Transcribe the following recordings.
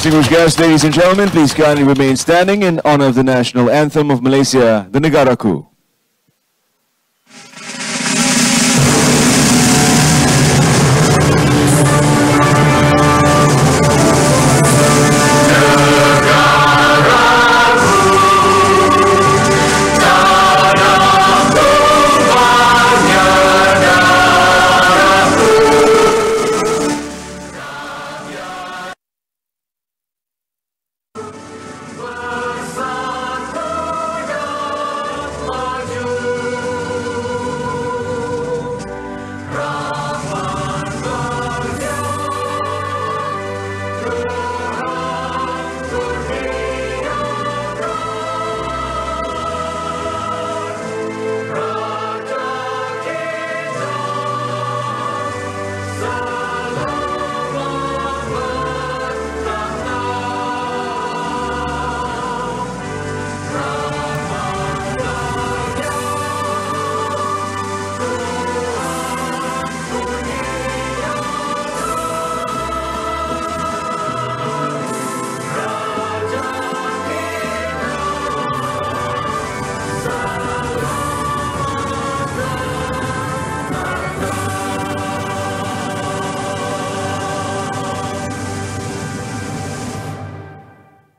Distinguished guests, ladies and gentlemen, please kindly remain standing in honor of the national anthem of Malaysia, the Negaraku.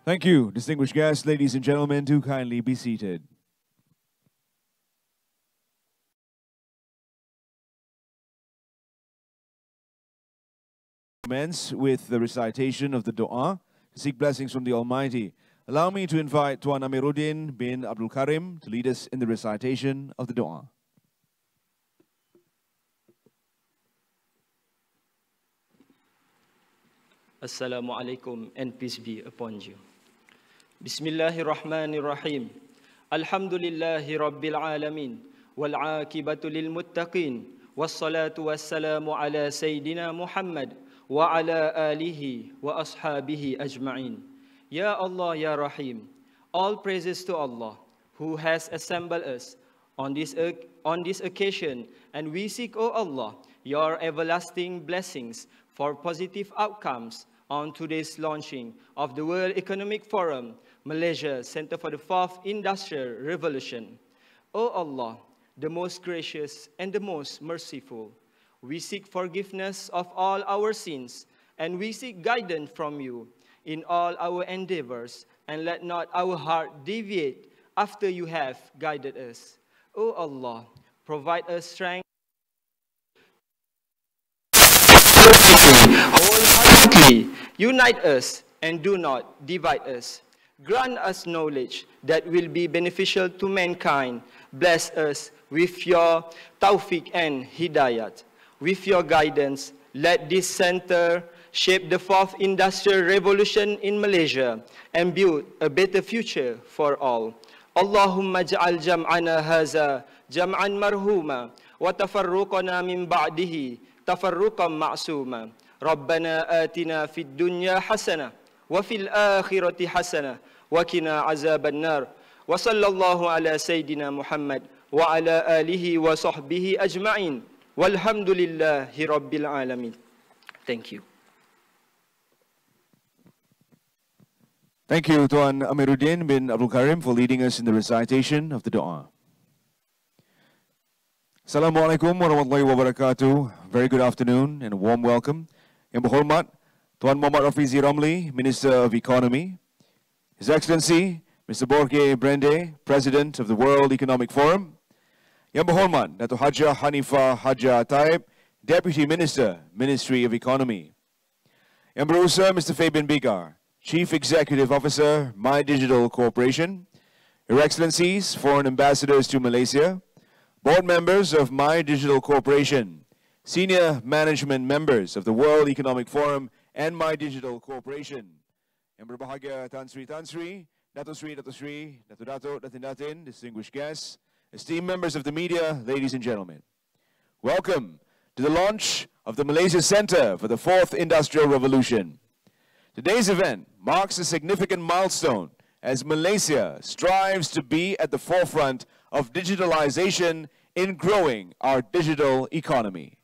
Thank you, distinguished guests, ladies and gentlemen, do kindly be seated. Commence with the recitation of the dua to seek blessings from the Almighty. Allow me to invite Tuan Amiruddin bin Abdul Karim to lead us in the recitation of the dua. Assalamu alaikum and peace be upon you. Bismillahirrahmanirrahim. Alhamdulillahi Rabbil Alamin. Wal-aqibatu lil-muttaqin. Was-salatu was-salamu ala Sayyidina Muhammad wa ala alihi wa ashabihi ajma'in. Ya Allah, Ya Rahim. All praises to Allah who has assembled us on this occasion, and we seek, O Allah, your everlasting blessings for positive outcomes on today's launching of the World Economic Forum, Malaysia Center for the Fourth Industrial Revolution. O Allah, the most gracious and the most merciful, we seek forgiveness of all our sins, and we seek guidance from you in all our endeavors, and let not our heart deviate after you have guided us. O Allah, provide us strength, wholeheartedly unite us and do not divide us. Grant us knowledge that will be beneficial to mankind. Bless us with your tawfiq and hidayat. With your guidance, let this center shape the fourth industrial revolution in Malaysia and build a better future for all. Allahumma ja'al jam'ana haza jam'an marhuma wa tafarruqana min ba'dihi tafarruqan ma'suma. Rabbana atina fid dunya hasanah wa fil akhirati hasanah wa qina azaban nar. Wa sallallahu ala Sayyidina Muhammad wa ala alihi wa sahbihi ajma'in. Walhamdulillahi Rabbil Alamin. Thank you. Thank you, Tuan Amiruddin bin Abdul Karim, for leading us in the recitation of the dua. Assalamualaikum warahmatullahi wabarakatuh. Very good afternoon and a warm welcome. Yang berhormat, Tuan Muhammad Rafizi Ramli, Minister of Economy, His Excellency, Mr. Borge Brende, President of the World Economic Forum, Yang berhormat, Dato' Hajah Hanifah Hajah Taib, Deputy Minister, Ministry of Economy, Yang berusaha, Mr. Fabian Bigar, Chief Executive Officer, My Digital Corporation, Your Excellencies, Foreign Ambassadors to Malaysia, Board Members of My Digital Corporation, Senior Management Members of the World Economic Forum and My Digital Corporation, Yang berbahagia Tan Sri, Dato' Sri, Dato', Datin, distinguished guests, esteemed members of the media, ladies and gentlemen. Welcome to the launch of the Malaysia Center for the Fourth Industrial Revolution. Today's event marks a significant milestone as Malaysia strives to be at the forefront of digitalization in growing our digital economy.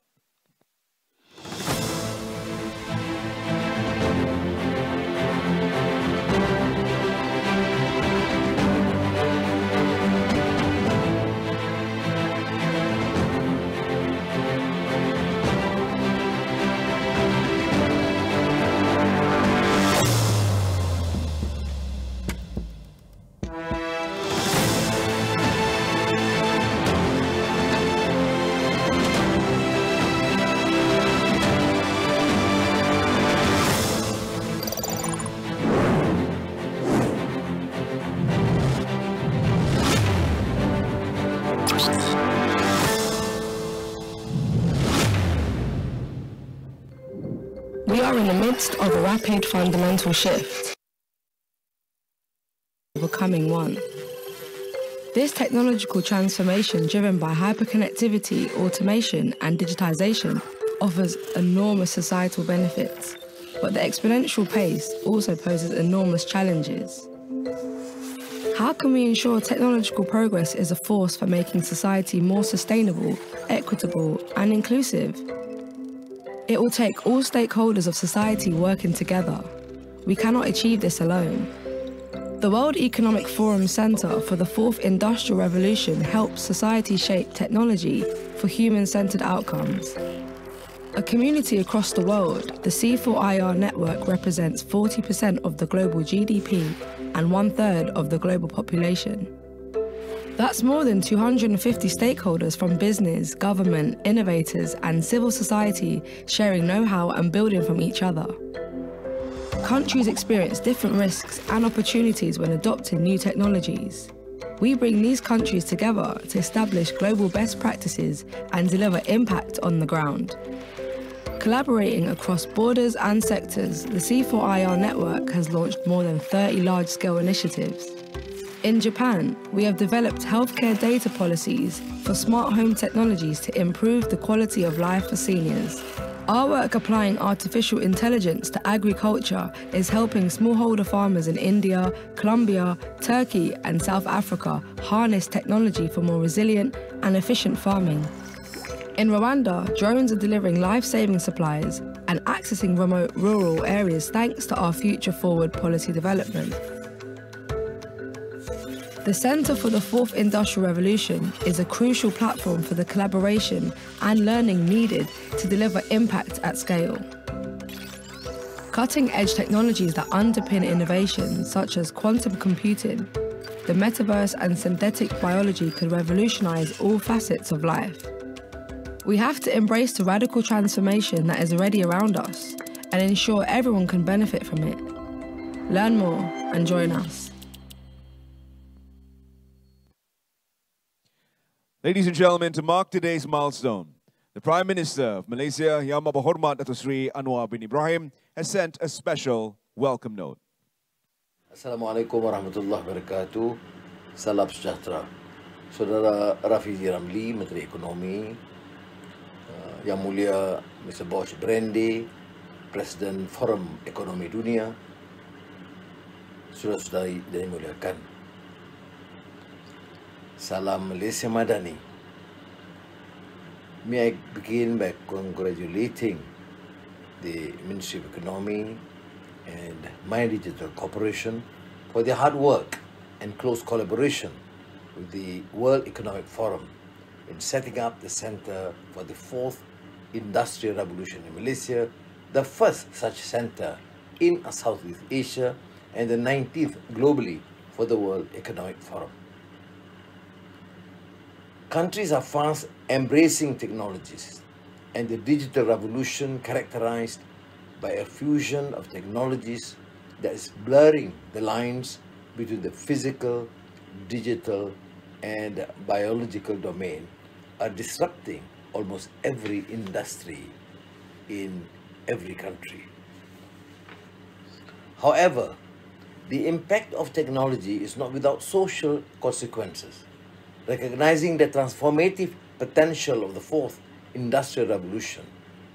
midst of a rapid fundamental shift, becoming one. This technological transformation, driven by hyperconnectivity, automation, and digitization, offers enormous societal benefits, but the exponential pace also poses enormous challenges. How can we ensure technological progress is a force for making society more sustainable, equitable, and inclusive? It will take all stakeholders of society working together. We cannot achieve this alone. The World Economic Forum Centre for the Fourth Industrial Revolution helps society shape technology for human-centred outcomes. A community across the world, the C4IR network represents 40% of the global GDP and 1/3 of the global population. That's more than 250 stakeholders from business, government, innovators, and civil society sharing know-how and building from each other. Countries experience different risks and opportunities when adopting new technologies. We bring these countries together to establish global best practices and deliver impact on the ground. Collaborating across borders and sectors, the C4IR network has launched more than 30 large-scale initiatives. In Japan, we have developed healthcare data policies for smart home technologies to improve the quality of life for seniors. Our work applying artificial intelligence to agriculture is helping smallholder farmers in India, Colombia, Turkey, and South Africa harness technology for more resilient and efficient farming. In Rwanda, drones are delivering life-saving supplies and accessing remote rural areas thanks to our future-forward policy development. The Centre for the Fourth Industrial Revolution is a crucial platform for the collaboration and learning needed to deliver impact at scale. Cutting-edge technologies that underpin innovation, such as quantum computing, the metaverse and synthetic biology could revolutionise all facets of life. We have to embrace the radical transformation that is already around us and ensure everyone can benefit from it. Learn more and join us. Ladies and gentlemen, to mark today's milestone, the Prime Minister of Malaysia, Yang Berhormat Datuk Seri Anwar bin Ibrahim, has sent a special welcome note. Assalamualaikum warahmatullahi wabarakatuh. Salam sejahtera. Saudara Rafizi Ramli, Menteri Ekonomi, Yang Mulia Mr. Bosch Brandy, Presiden Forum Ekonomi Dunia, saudara-saudari yang dimuliakan. Salam Malaysia Madani. May I begin by congratulating the Ministry of Economy and My Digital Corporation for their hard work and close collaboration with the World Economic Forum in setting up the Centre for the Fourth Industrial Revolution in Malaysia, the first such centre in Southeast Asia and the 19th globally for the World Economic Forum. Countries are fast embracing technologies and the digital revolution characterized by a fusion of technologies that is blurring the lines between the physical, digital, and biological domain are disrupting almost every industry in every country. However, the impact of technology is not without social consequences. Recognizing the transformative potential of the Fourth Industrial Revolution,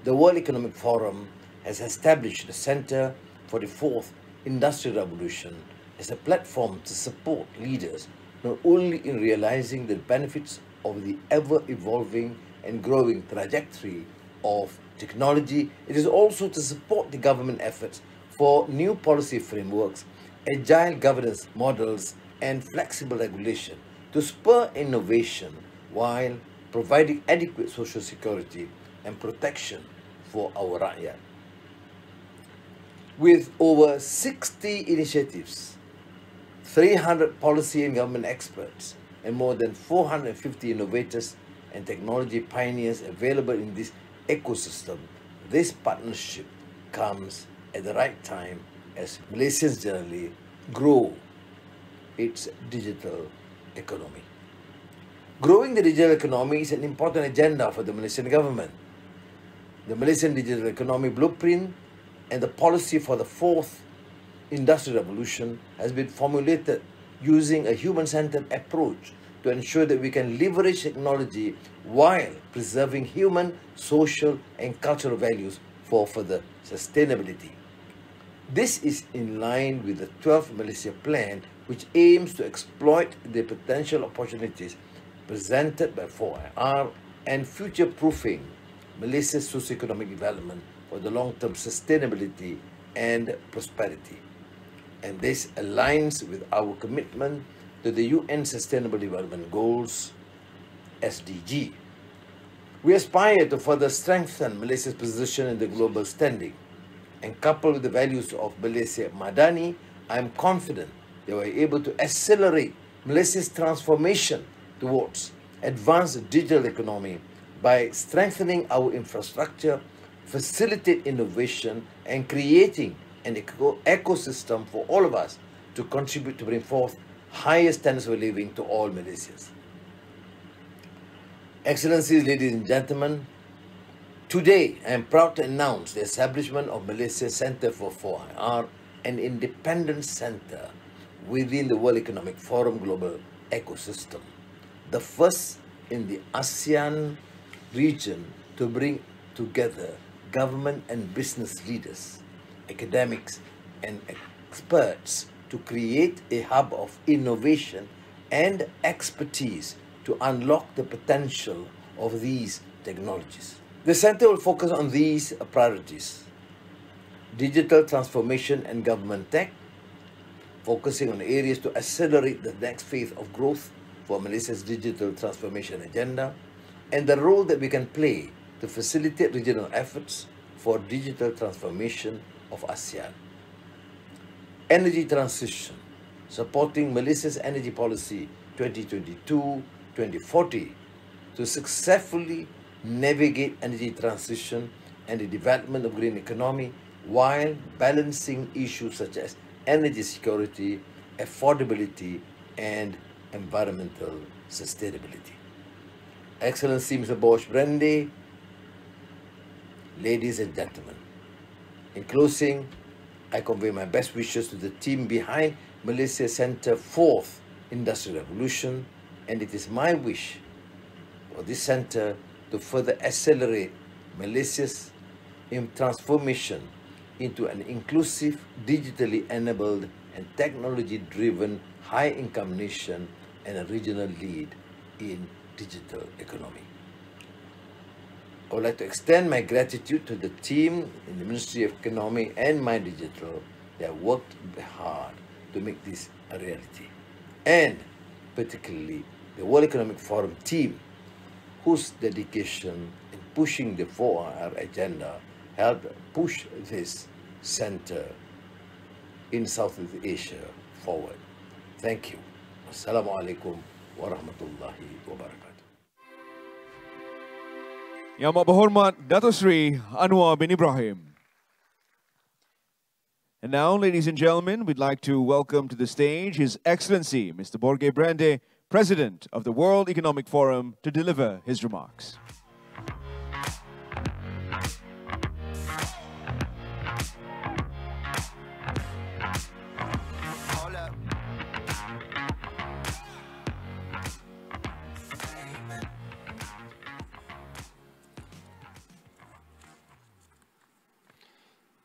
the World Economic Forum has established the Centre for the Fourth Industrial Revolution as a platform to support leaders not only in realizing the benefits of the ever-evolving and growing trajectory of technology, it is also to support the government efforts for new policy frameworks, agile governance models, and flexible regulation to spur innovation while providing adequate social security and protection for our rakyat. With over 60 initiatives, 300 policy and government experts, and more than 450 innovators and technology pioneers available in this ecosystem, this partnership comes at the right time as Malaysians generally grow its digital economy. Growing the digital economy is an important agenda for the Malaysian government. The Malaysian Digital Economy Blueprint and the policy for the fourth industrial revolution has been formulated using a human-centered approach to ensure that we can leverage technology while preserving human, social, and cultural values for further sustainability. This is in line with the 12th Malaysia Plan, which aims to exploit the potential opportunities presented by 4IR and future-proofing Malaysia's socio-economic development for the long-term sustainability and prosperity. And this aligns with our commitment to the UN Sustainable Development Goals, SDG. We aspire to further strengthen Malaysia's position in the global standing, and coupled with the values of Malaysia Madani, I am confident that we are able to accelerate Malaysia's transformation towards advanced digital economy by strengthening our infrastructure, facilitate innovation, and creating an ecosystem for all of us to contribute to bring forth higher standards of living to all Malaysians. Excellencies, ladies and gentlemen, today I am proud to announce the establishment of Malaysia Centre for 4IR, an independent centre within the World Economic Forum global ecosystem, the first in the ASEAN region to bring together government and business leaders, academics, and experts to create a hub of innovation and expertise to unlock the potential of these technologies. The Centre will focus on these priorities: digital transformation and government tech, focusing on areas to accelerate the next phase of growth for Malaysia's digital transformation agenda, and the role that we can play to facilitate regional efforts for digital transformation of ASEAN. Energy transition, supporting Malaysia's energy policy 2022-2040 to successfully navigate energy transition and the development of green economy while balancing issues such as energy security, affordability, and environmental sustainability. Excellency Mr. Bosch-Brande, ladies and gentlemen, in closing, I convey my best wishes to the team behind Malaysia Centre 4th Industrial Revolution, and it is my wish for this centre to further accelerate Malaysia's transformation into an inclusive, digitally enabled, and technology-driven high-income nation and a regional lead in digital economy. I would like to extend my gratitude to the team in the Ministry of Economy and My Digital that worked hard to make this a reality, and particularly the World Economic Forum team, whose dedication in pushing the 4IR agenda helped push this centre in Southeast Asia forward. Thank you. Assalamu alaikum wa rahmatullahi wa barakatuh. Yang Amat Berhormat Dato' Sri Anwar bin Ibrahim. And now, ladies and gentlemen, we'd like to welcome to the stage His Excellency Mr. Bosch-Brande, President of the World Economic Forum, to deliver his remarks.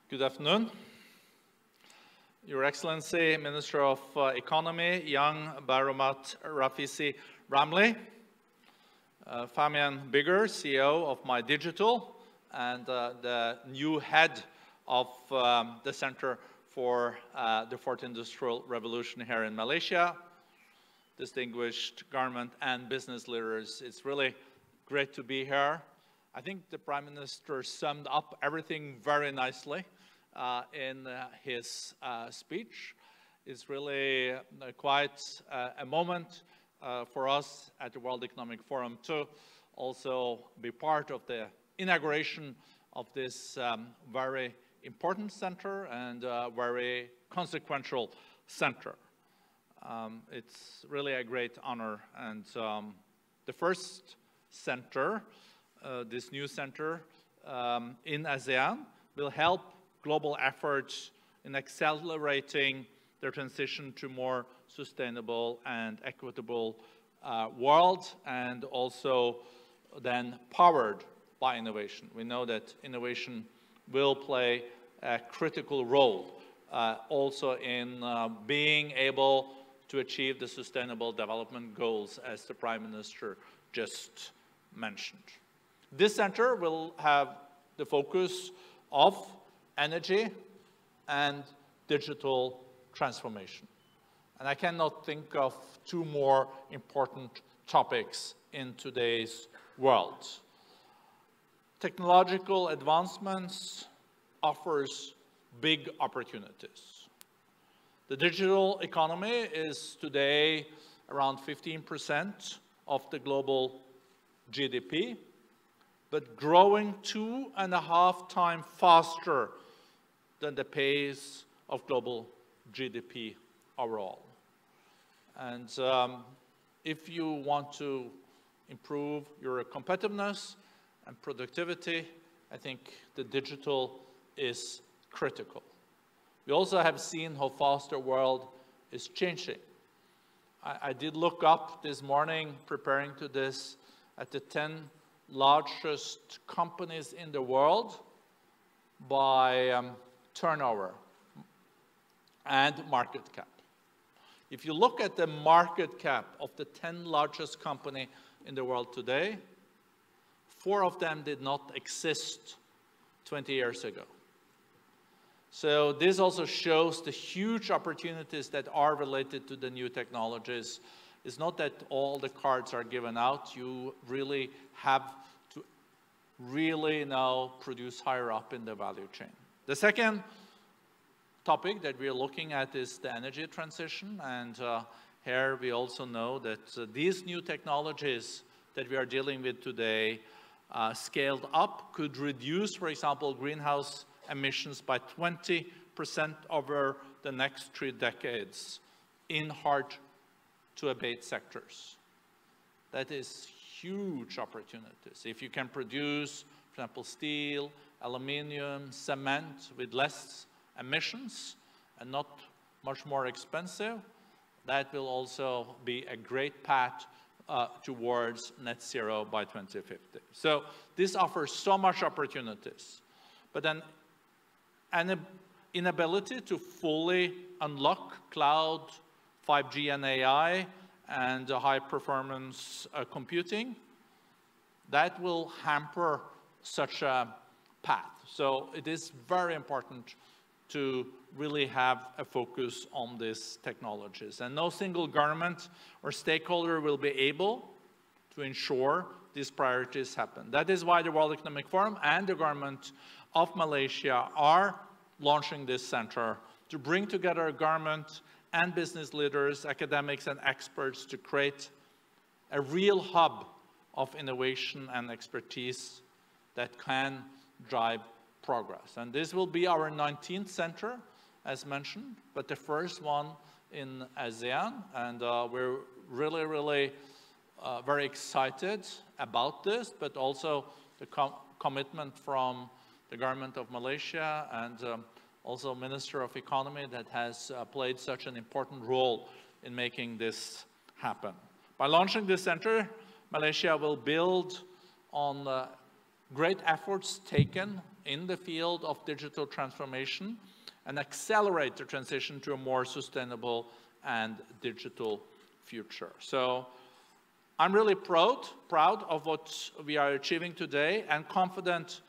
Good afternoon. Your Excellency, Minister of Economy, Young Baharu Rafisi Ramli, Famian Bigger, CEO of My Digital, and the new head of the Center for the Fourth Industrial Revolution here in Malaysia, distinguished government and business leaders. It's really great to be here. I think the Prime Minister summed up everything very nicely in his speech. It's really quite a moment for us at the World Economic Forum to also be part of the inauguration of this very important center and very consequential center. It's really a great honor, and the first center, this new center in ASEAN, will help global efforts in accelerating the transition to more sustainable and equitable world, and also then powered by innovation. We know that innovation will play a critical role also in being able to achieve the Sustainable Development Goals, as the Prime Minister just mentioned. This center will have the focus of energy and digital transformation. And I cannot think of two more important topics in today's world. Technological advancements offers big opportunities. The digital economy is today around 15% of the global GDP, but growing 2.5 times faster than the pace of global GDP overall. And if you want to improve your competitiveness and productivity, I think the digital is critical. We also have seen how fast the world is changing. I did look up this morning, preparing to this, at the 10 largest companies in the world by turnover and market cap. If you look at the market cap of the 10 largest companies in the world today, 4 of them did not exist 20 years ago. So this also shows the huge opportunities that are related to the new technologies. It's not that all the cards are given out. You really have to really now produce higher up in the value chain. The second topic that we're looking at is the energy transition. And here we also know that these new technologies that we are dealing with today, scaled up, could reduce, for example, greenhouse emissions by 20% over the next 3 decades in hard-to-abate sectors. That is huge opportunities. If you can produce, for example, steel, aluminum, cement with less emissions and not much more expensive, that will also be a great path towards net zero by 2050. So this offers so much opportunities, but then an inability to fully unlock cloud, 5G and AI, and high-performance computing, that will hamper such a path. So it is very important to really have a focus on these technologies. And no single government or stakeholder will be able to ensure these priorities happen. That is why the World Economic Forum and the government of Malaysia are launching this center to bring together government and business leaders, academics and experts to create a real hub of innovation and expertise that can drive progress. And this will be our 19th center, as mentioned, but the first one in ASEAN. And we're really very excited about this, but also the commitment from the government of Malaysia and also Minister of Economy that has played such an important role in making this happen. By launching this center, Malaysia will build on great efforts taken in the field of digital transformation and accelerate the transition to a more sustainable and digital future. So I'm really proud of what we are achieving today and confident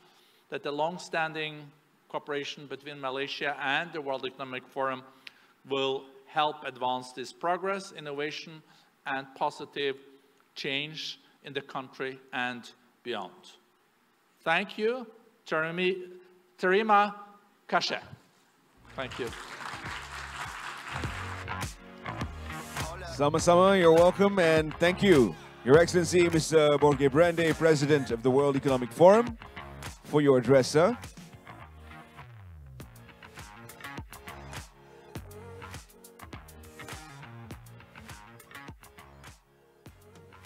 that the long-standing cooperation between Malaysia and the World Economic Forum will help advance this progress, innovation, and positive change in the country and beyond. Thank you. Terima kasih. Thank you. Sama-sama, you're welcome, and thank you, Your Excellency, Mr. Borge Brande, President of the World Economic Forum, for your address, sir.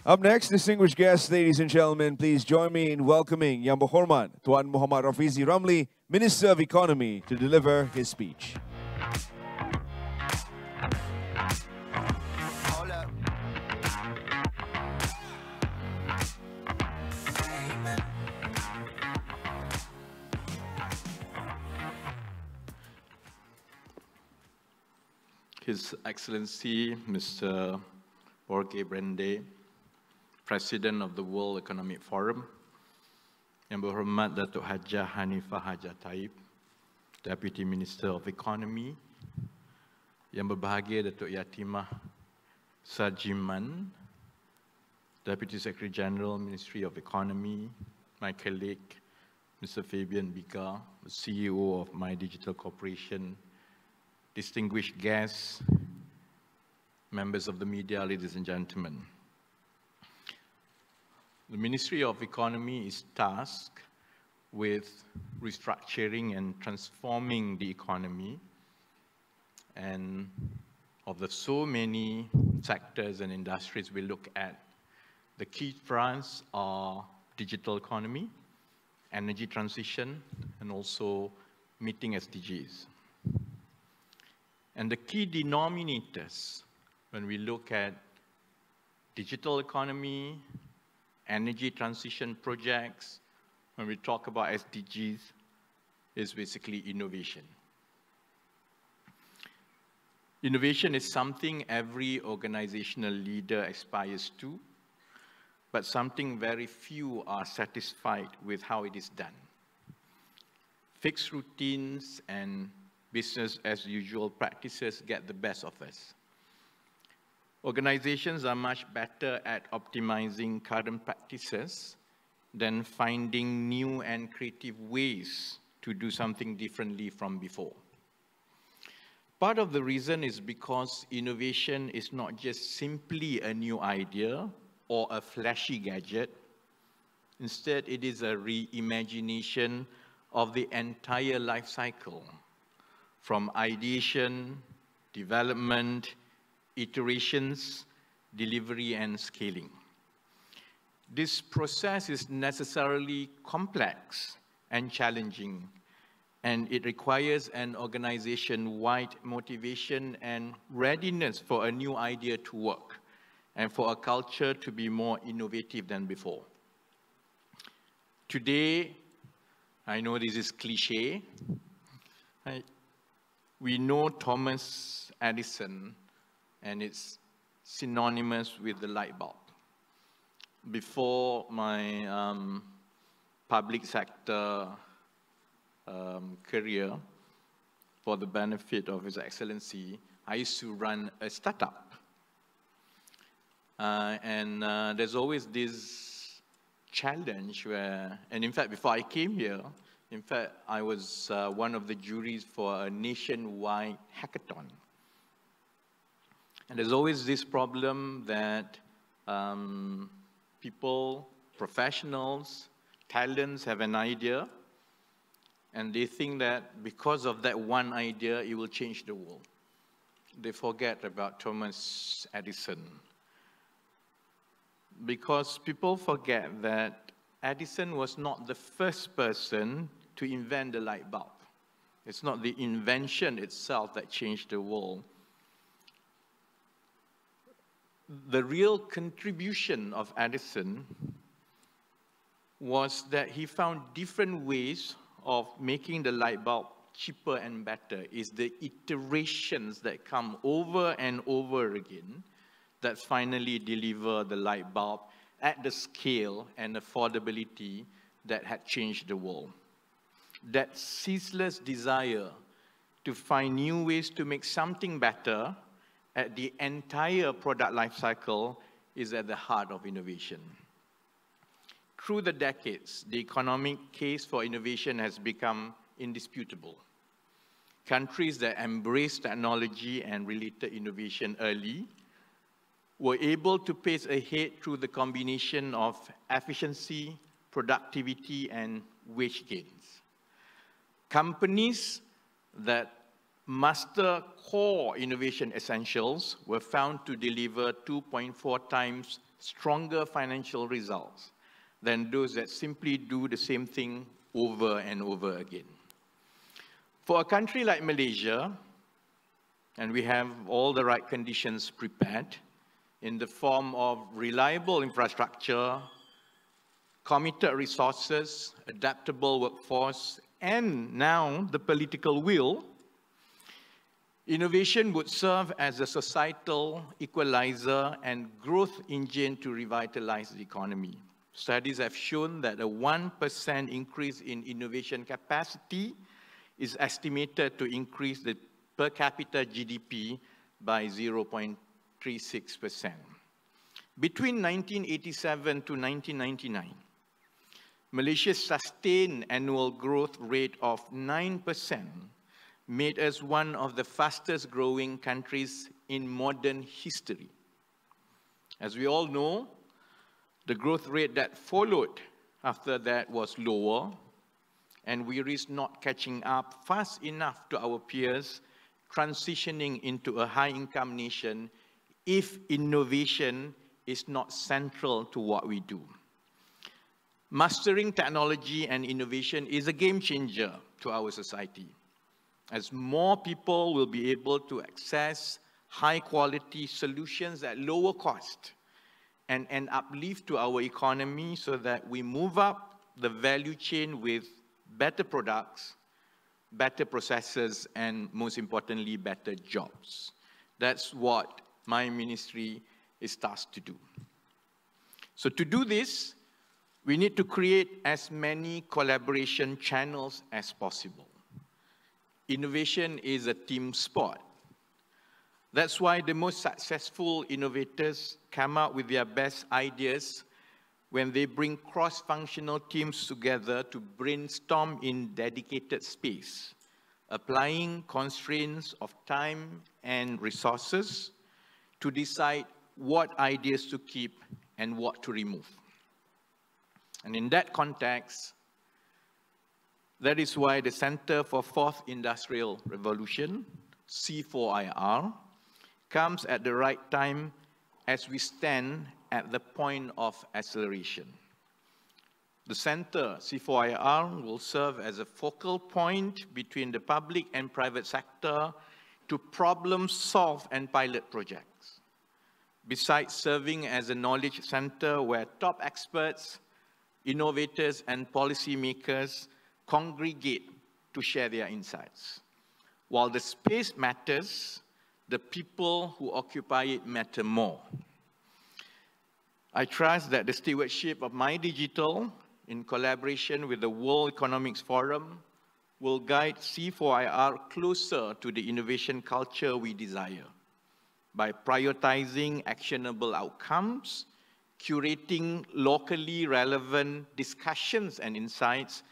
Up next, distinguished guests, ladies and gentlemen, please join me in welcoming Yang Berhormat Tuan Muhammad Rafizi Ramli, Minister of Economy, to deliver his speech. His Excellency Mr. Jorge Brende, President of the World Economic Forum, Yang Berhormat Datuk Hajah Hanifah Hajah Taib, Deputy Minister of Economy, Yang Berbahagia Datuk Yatimah Sajiman, Deputy Secretary General, Ministry of Economy, my colleague, Mr. Fabian Biga, the CEO of My Digital Corporation, distinguished guests, members of the media, ladies and gentlemen. The Ministry of Economy is tasked with restructuring and transforming the economy, and of the so many sectors and industries we look at, the key fronts are digital economy, energy transition, and also meeting SDGs. And the key denominators when we look at digital economy, energy transition projects, when we talk about SDGs, is basically innovation. Innovation is something every organizational leader aspires to, but something very few are satisfied with how it is done. Fixed routines and business as usual practices get the best of us. Organizations are much better at optimizing current practices than finding new and creative ways to do something differently from before. Part of the reason is because innovation is not just simply a new idea or a flashy gadget. Instead, it is a reimagination of the entire life cycle, from ideation, development, iterations, delivery, and scaling. This process is necessarily complex and challenging, and it requires an organization-wide motivation and readiness for a new idea to work, and for a culture to be more innovative than before. Today, I know this is cliche, we know Thomas Edison, and it's synonymous with the light bulb. Before my public sector career, for the benefit of His Excellency, I used to run a startup. There's always this challenge where, and in fact, before I came here, in fact, I was one of the juries for a nationwide hackathon. And there's always this problem that people, professionals, talents have an idea, and they think that because of that one idea, it will change the world. They forget about Thomas Edison. Because people forget that Edison was not the first person to invent the light bulb. It's not the invention itself that changed the world. The real contribution of Edison was that he found different ways of making the light bulb cheaper and better. It's the iterations that come over and over again that finally deliver the light bulb at the scale and affordability that had changed the world. That ceaseless desire to find new ways to make something better at the entire product life cycle is at the heart of innovation. Through the decades, the economic case for innovation has become indisputable. Countries that embraced technology and related innovation early were able to pace ahead through the combination of efficiency, productivity, and wage gains. Companies that master core innovation essentials were found to deliver 2.4 times stronger financial results than those that simply do the same thing over and over again. For a country like Malaysia, and we have all the right conditions prepared in the form of reliable infrastructure, committed resources, adaptable workforce, and now the political will, innovation would serve as a societal equalizer and growth engine to revitalize the economy. Studies have shown that a 1% increase in innovation capacity is estimated to increase the per capita GDP by 0.36%. Between 1987 to 1999, Malaysia's sustained annual growth rate of 9% made us one of the fastest growing countries in modern history. As we all know, the growth rate that followed after that was lower, and we risk not catching up fast enough to our peers, transitioning into a high-income nation if innovation is not central to what we do. Mastering technology and innovation is a game changer to our society, as more people will be able to access high-quality solutions at lower cost and an uplift to our economy so that we move up the value chain with better products, better processes, and most importantly, better jobs. That's what my ministry is tasked to do. So to do this, we need to create as many collaboration channels as possible. Innovation is a team sport. That's why the most successful innovators come up with their best ideas when they bring cross-functional teams together to brainstorm in dedicated space, applying constraints of time and resources to decide what ideas to keep and what to remove. And in that context, that is why the Center for Fourth Industrial Revolution, C4IR, comes at the right time as we stand at the point of acceleration. The Center, C4IR, will serve as a focal point between the public and private sector to problem solve and pilot projects. Besides serving as a knowledge center where top experts, innovators, and policymakers congregate to share their insights. While the space matters, the people who occupy it matter more. I trust that the stewardship of My Digital, in collaboration with the World Economic Forum, will guide C4IR closer to the innovation culture we desire by prioritizing actionable outcomes, curating locally relevant discussions and insights,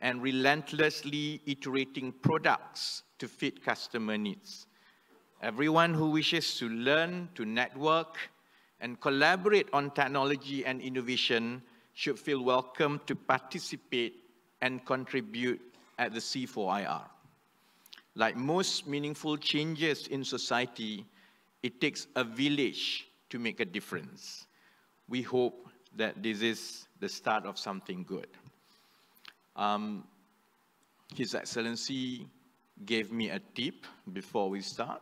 and relentlessly iterating products to fit customer needs. Everyone who wishes to learn, to network, and collaborate on technology and innovation should feel welcome to participate and contribute at the C4IR. Like most meaningful changes in society, it takes a village to make a difference. We hope that this is the start of something good. His Excellency gave me a tip before we start.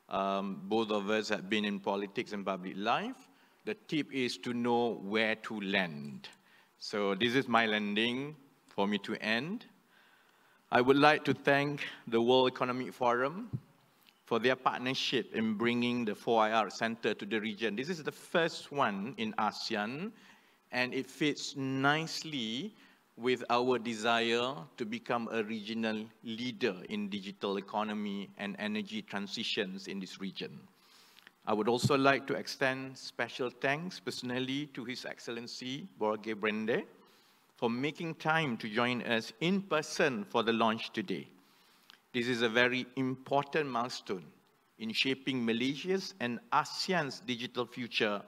Both of us have been in politics and public life. The tip is to know where to land. So this is my landing for me to end. I would like to thank the World Economic Forum for their partnership in bringing the 4IR Center to the region. This is the first one in ASEAN, and it fits nicely with our desire to become a regional leader in digital economy and energy transitions in this region. I would also like to extend special thanks personally to His Excellency Borge Brende for making time to join us in person for the launch today. This is a very important milestone in shaping Malaysia's and ASEAN's digital future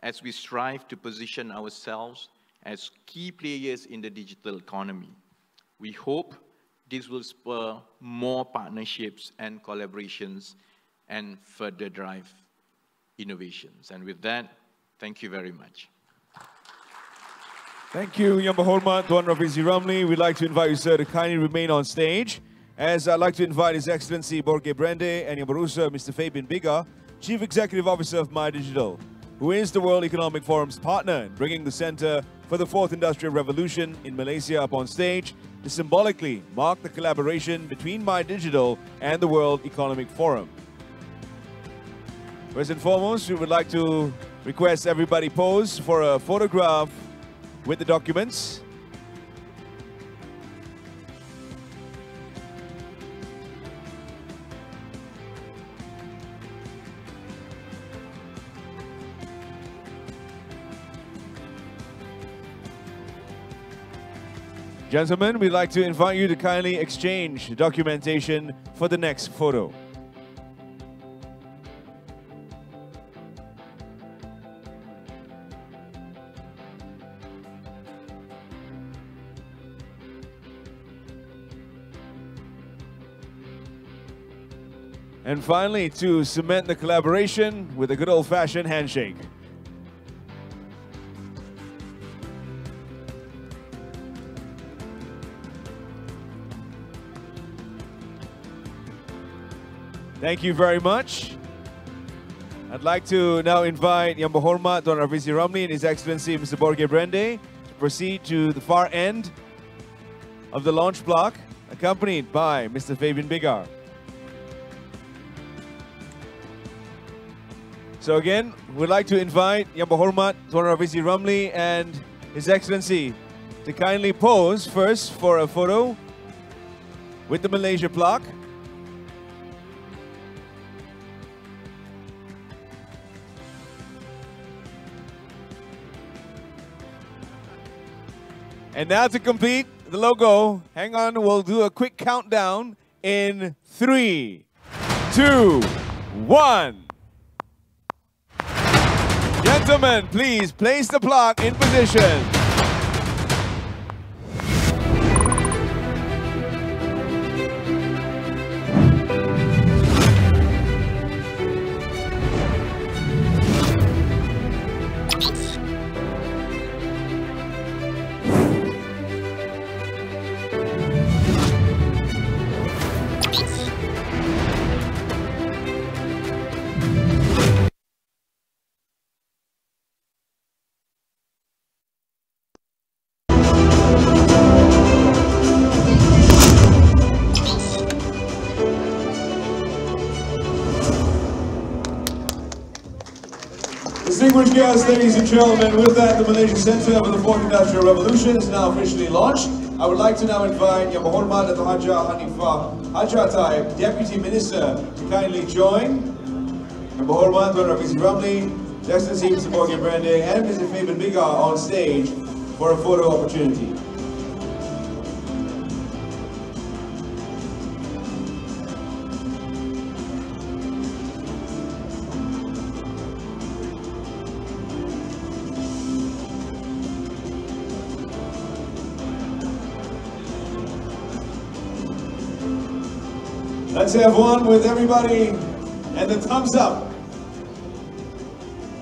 as we strive to position ourselves as key players in the digital economy. We hope this will spur more partnerships and collaborations and further drive innovations. And with that, thank you very much. Thank you, Yang Berhormat Tuan Rafizi Ramli. We'd like to invite you, sir, to kindly remain on stage. As I'd like to invite His Excellency Borge Brande and Yang Berusa, Mr. Fabian Biga, Chief Executive Officer of MyDigital, who is the World Economic Forum's partner in bringing the Centre for the Fourth Industrial Revolution in Malaysia up on stage to symbolically mark the collaboration between MyDigital and the World Economic Forum. First and foremost, we would like to request everybody pose for a photograph with the documents. Gentlemen, we'd like to invite you to kindly exchange documentation for the next photo. And finally, to cement the collaboration with a good old-fashioned handshake. Thank you very much. I'd like to now invite Yang Berhormat Tuan Rafizi Ramli and His Excellency Mr. Borge Brande to proceed to the far end of the launch block, accompanied by Mr. Fabian Bigar. So again, we'd like to invite Yang Berhormat Tuan Rafizi Ramli and His Excellency to kindly pose first for a photo with the Malaysia plaque. And now to complete the logo, hang on, we'll do a quick countdown in 3, 2, 1. Gentlemen, please place the plaque in position. Distinguished guests, ladies and gentlemen, with that, the Malaysia Centre for the Fourth Industrial Revolution is now officially launched. I would like to now invite Yang Berhormat Dato' Haja Hanifah Hajatai, Deputy Minister, to kindly join Yang Berhormat Tuan Rafizi Ramli, His Excellency Mr. Borge Brande, and Mr. Fabian Bigar on stage for a photo opportunity. Let's have one with everybody and the thumbs up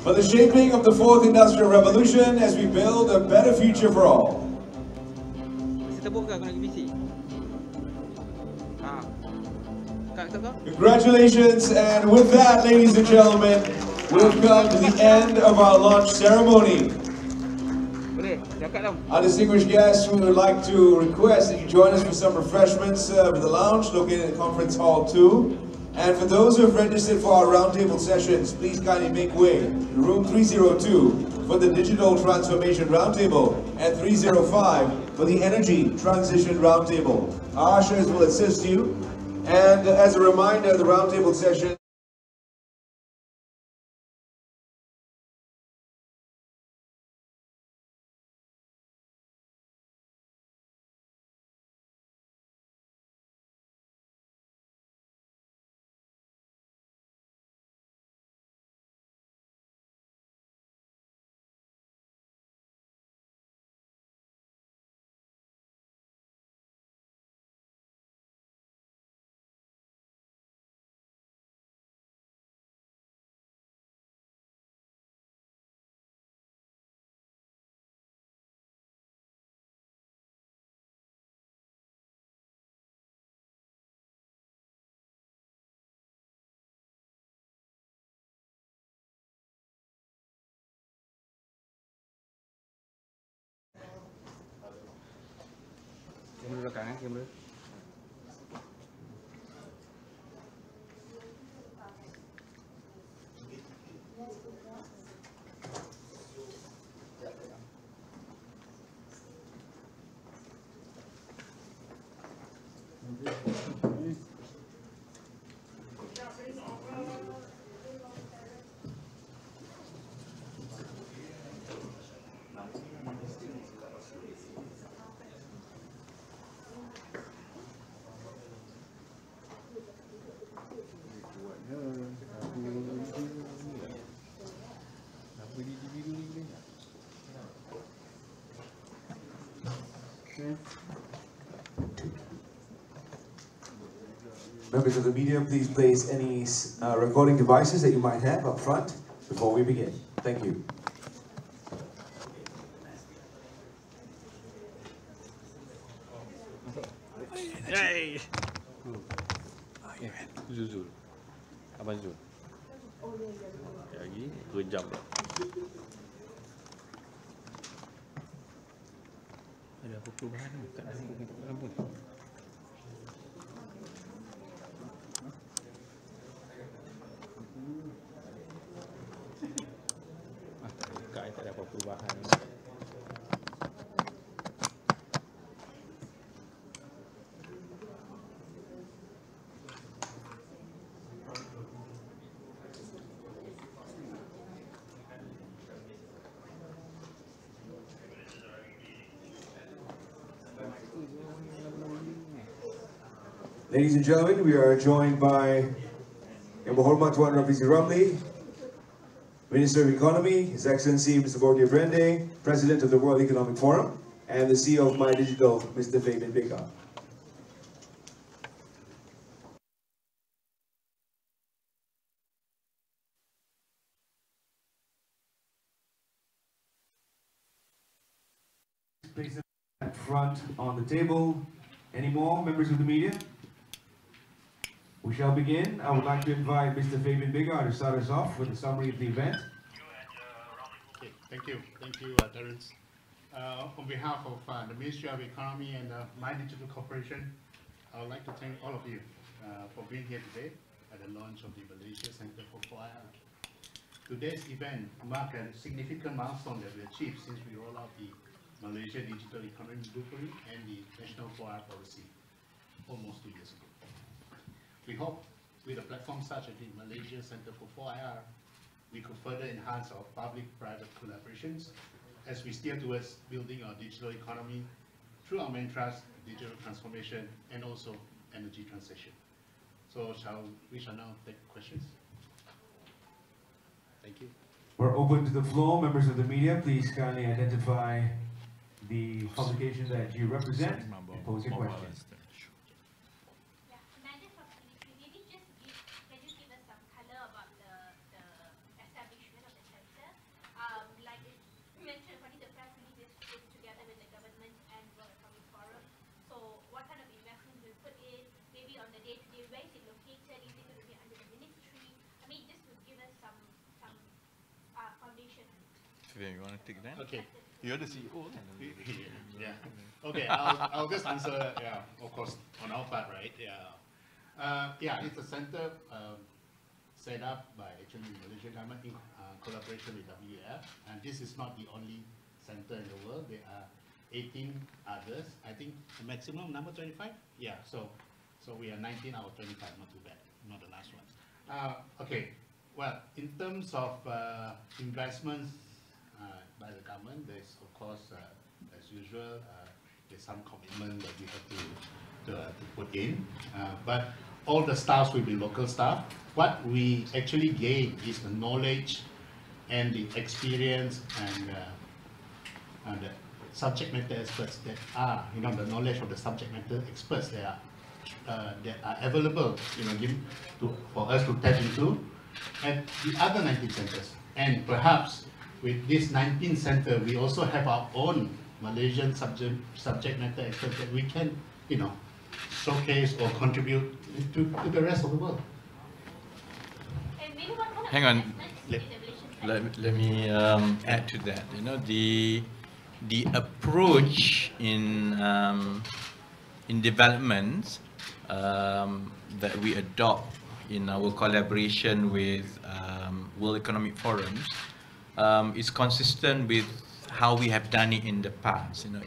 for the shaping of the Fourth Industrial Revolution as we build a better future for all. Congratulations, and with that, ladies and gentlemen, we've come to the end of our launch ceremony. Our distinguished guests, we would like to request that you join us for some refreshments in the lounge located in Conference Hall 2. And for those who have registered for our roundtable sessions, please kindly make way to room 302 for the Digital Transformation Roundtable and 305 for the Energy Transition Roundtable. Our ushers will assist you. And as a reminder, the roundtable session Members of the media, please place any recording devices that you might have up front before we begin. Thank you. Hey. Zul. Abang Zul. Lagi 2 jam. Ada apa perubahan? Tak ada perubahan pun. Tak ada apa perubahan. Ladies and gentlemen, we are joined by Yang Berhormat Tuan Rafizi Ramli, Minister of Economy, His Excellency Mr. Borge Brende, President of the World Economic Forum, and the CEO of My Digital, Mr. Fabian Bika. Place them at front on the table. Any more members of the media? We shall begin. I would like to invite Mr. Fabian Bika to start us off with a summary of the event. Okay, thank you, Terence. On behalf of the Ministry of Economy and My Digital Corporation, I would like to thank all of you for being here today at the launch of the Malaysia Centre for 4IR. Today's event marked a significant milestone that we achieved since we rolled out the Malaysia Digital Economy Blueprint and the National 4IR Policy almost 2 years ago. We hope with a platform such as the Malaysia Centre for 4IR, we could further enhance our public-private collaborations as we steer towards building our digital economy through our mantras, digital transformation, and also energy transition. So we shall now take questions. Thank you. We're open to the floor. Members of the media, please kindly identify the publication that you represent and pose your question. You want to take that? Okay. You're the CEO. Yeah. Okay, I'll just answer, yeah, of course, on our part, right? Yeah, it's a center set up by actually the Malaysian government in collaboration with WEF, and this is not the only center in the world. There are 18 others. I think the maximum number 25? Yeah, so we are 19 out of 25, not too bad, not the last one. Okay, well, in terms of investments by the government, there's of course, as usual, there's some commitment that we have to put in, but all the staffs will be local staff. What we actually gain is the knowledge and the experience and the subject matter experts that are, the knowledge of the subject matter experts that are available, for us to tap into at the other 19 centers. And perhaps with this 19th center, we also have our own Malaysian subject matter experts that we can, showcase or contribute to the rest of the world. Hang on, let me add to that. The approach in in development that we adopt in our collaboration with World Economic Forums is consistent with how we have done it in the past. You know,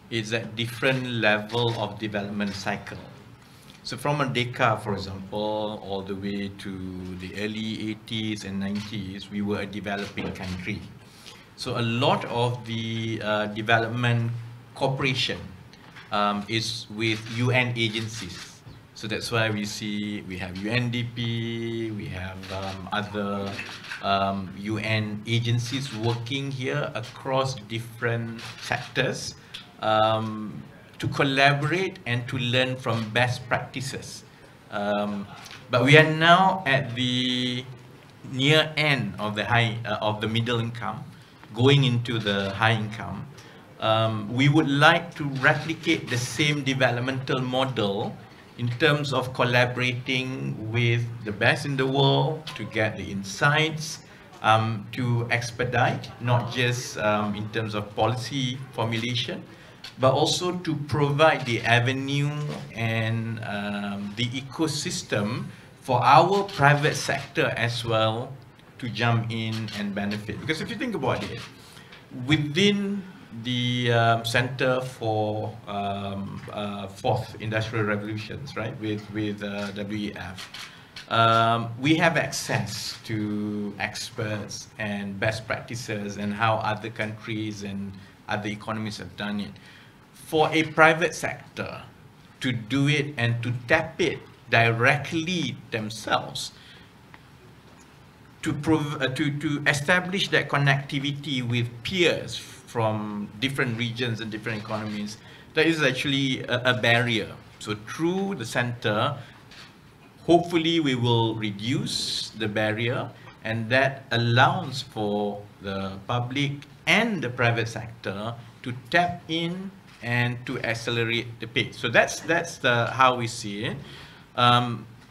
it's at different level of development cycle. So from Merdeka, for example, all the way to the early 80s and 90s, we were a developing country. So a lot of the development cooperation is with UN agencies. So that's why we see we have UNDP, we have other UN agencies working here across different sectors to collaborate and to learn from best practices. But we are now at the near end of the middle income, going into the high income. We would like to replicate the same developmental model in terms of collaborating with the best in the world to get the insights, to expedite, not just in terms of policy formulation, but also to provide the avenue and the ecosystem for our private sector as well to jump in and benefit. Because if you think about it, within the Center for Fourth Industrial Revolutions, right, with WEF, we have access to experts and best practices and how other countries and other economies have done it. For a private sector to do it and to tap it directly themselves, to establish that connectivity with peers from different regions and different economies, that is actually a barrier. So through the center, hopefully we will reduce the barrier, and that allows for the public and the private sector to tap in and to accelerate the pace. So that's how we see it.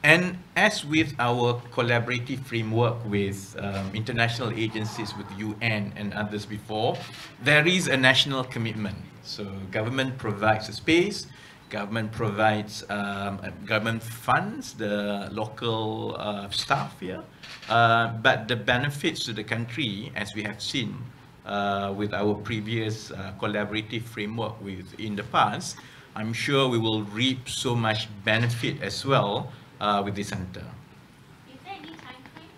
And as with our collaborative framework with international agencies, with UN and others before, there is a national commitment. So government provides a space, government provides, government funds the local staff here, but the benefits to the country, as we have seen with our previous collaborative framework in the past, I'm sure we will reap so much benefit as well with the center. Is there any time frame?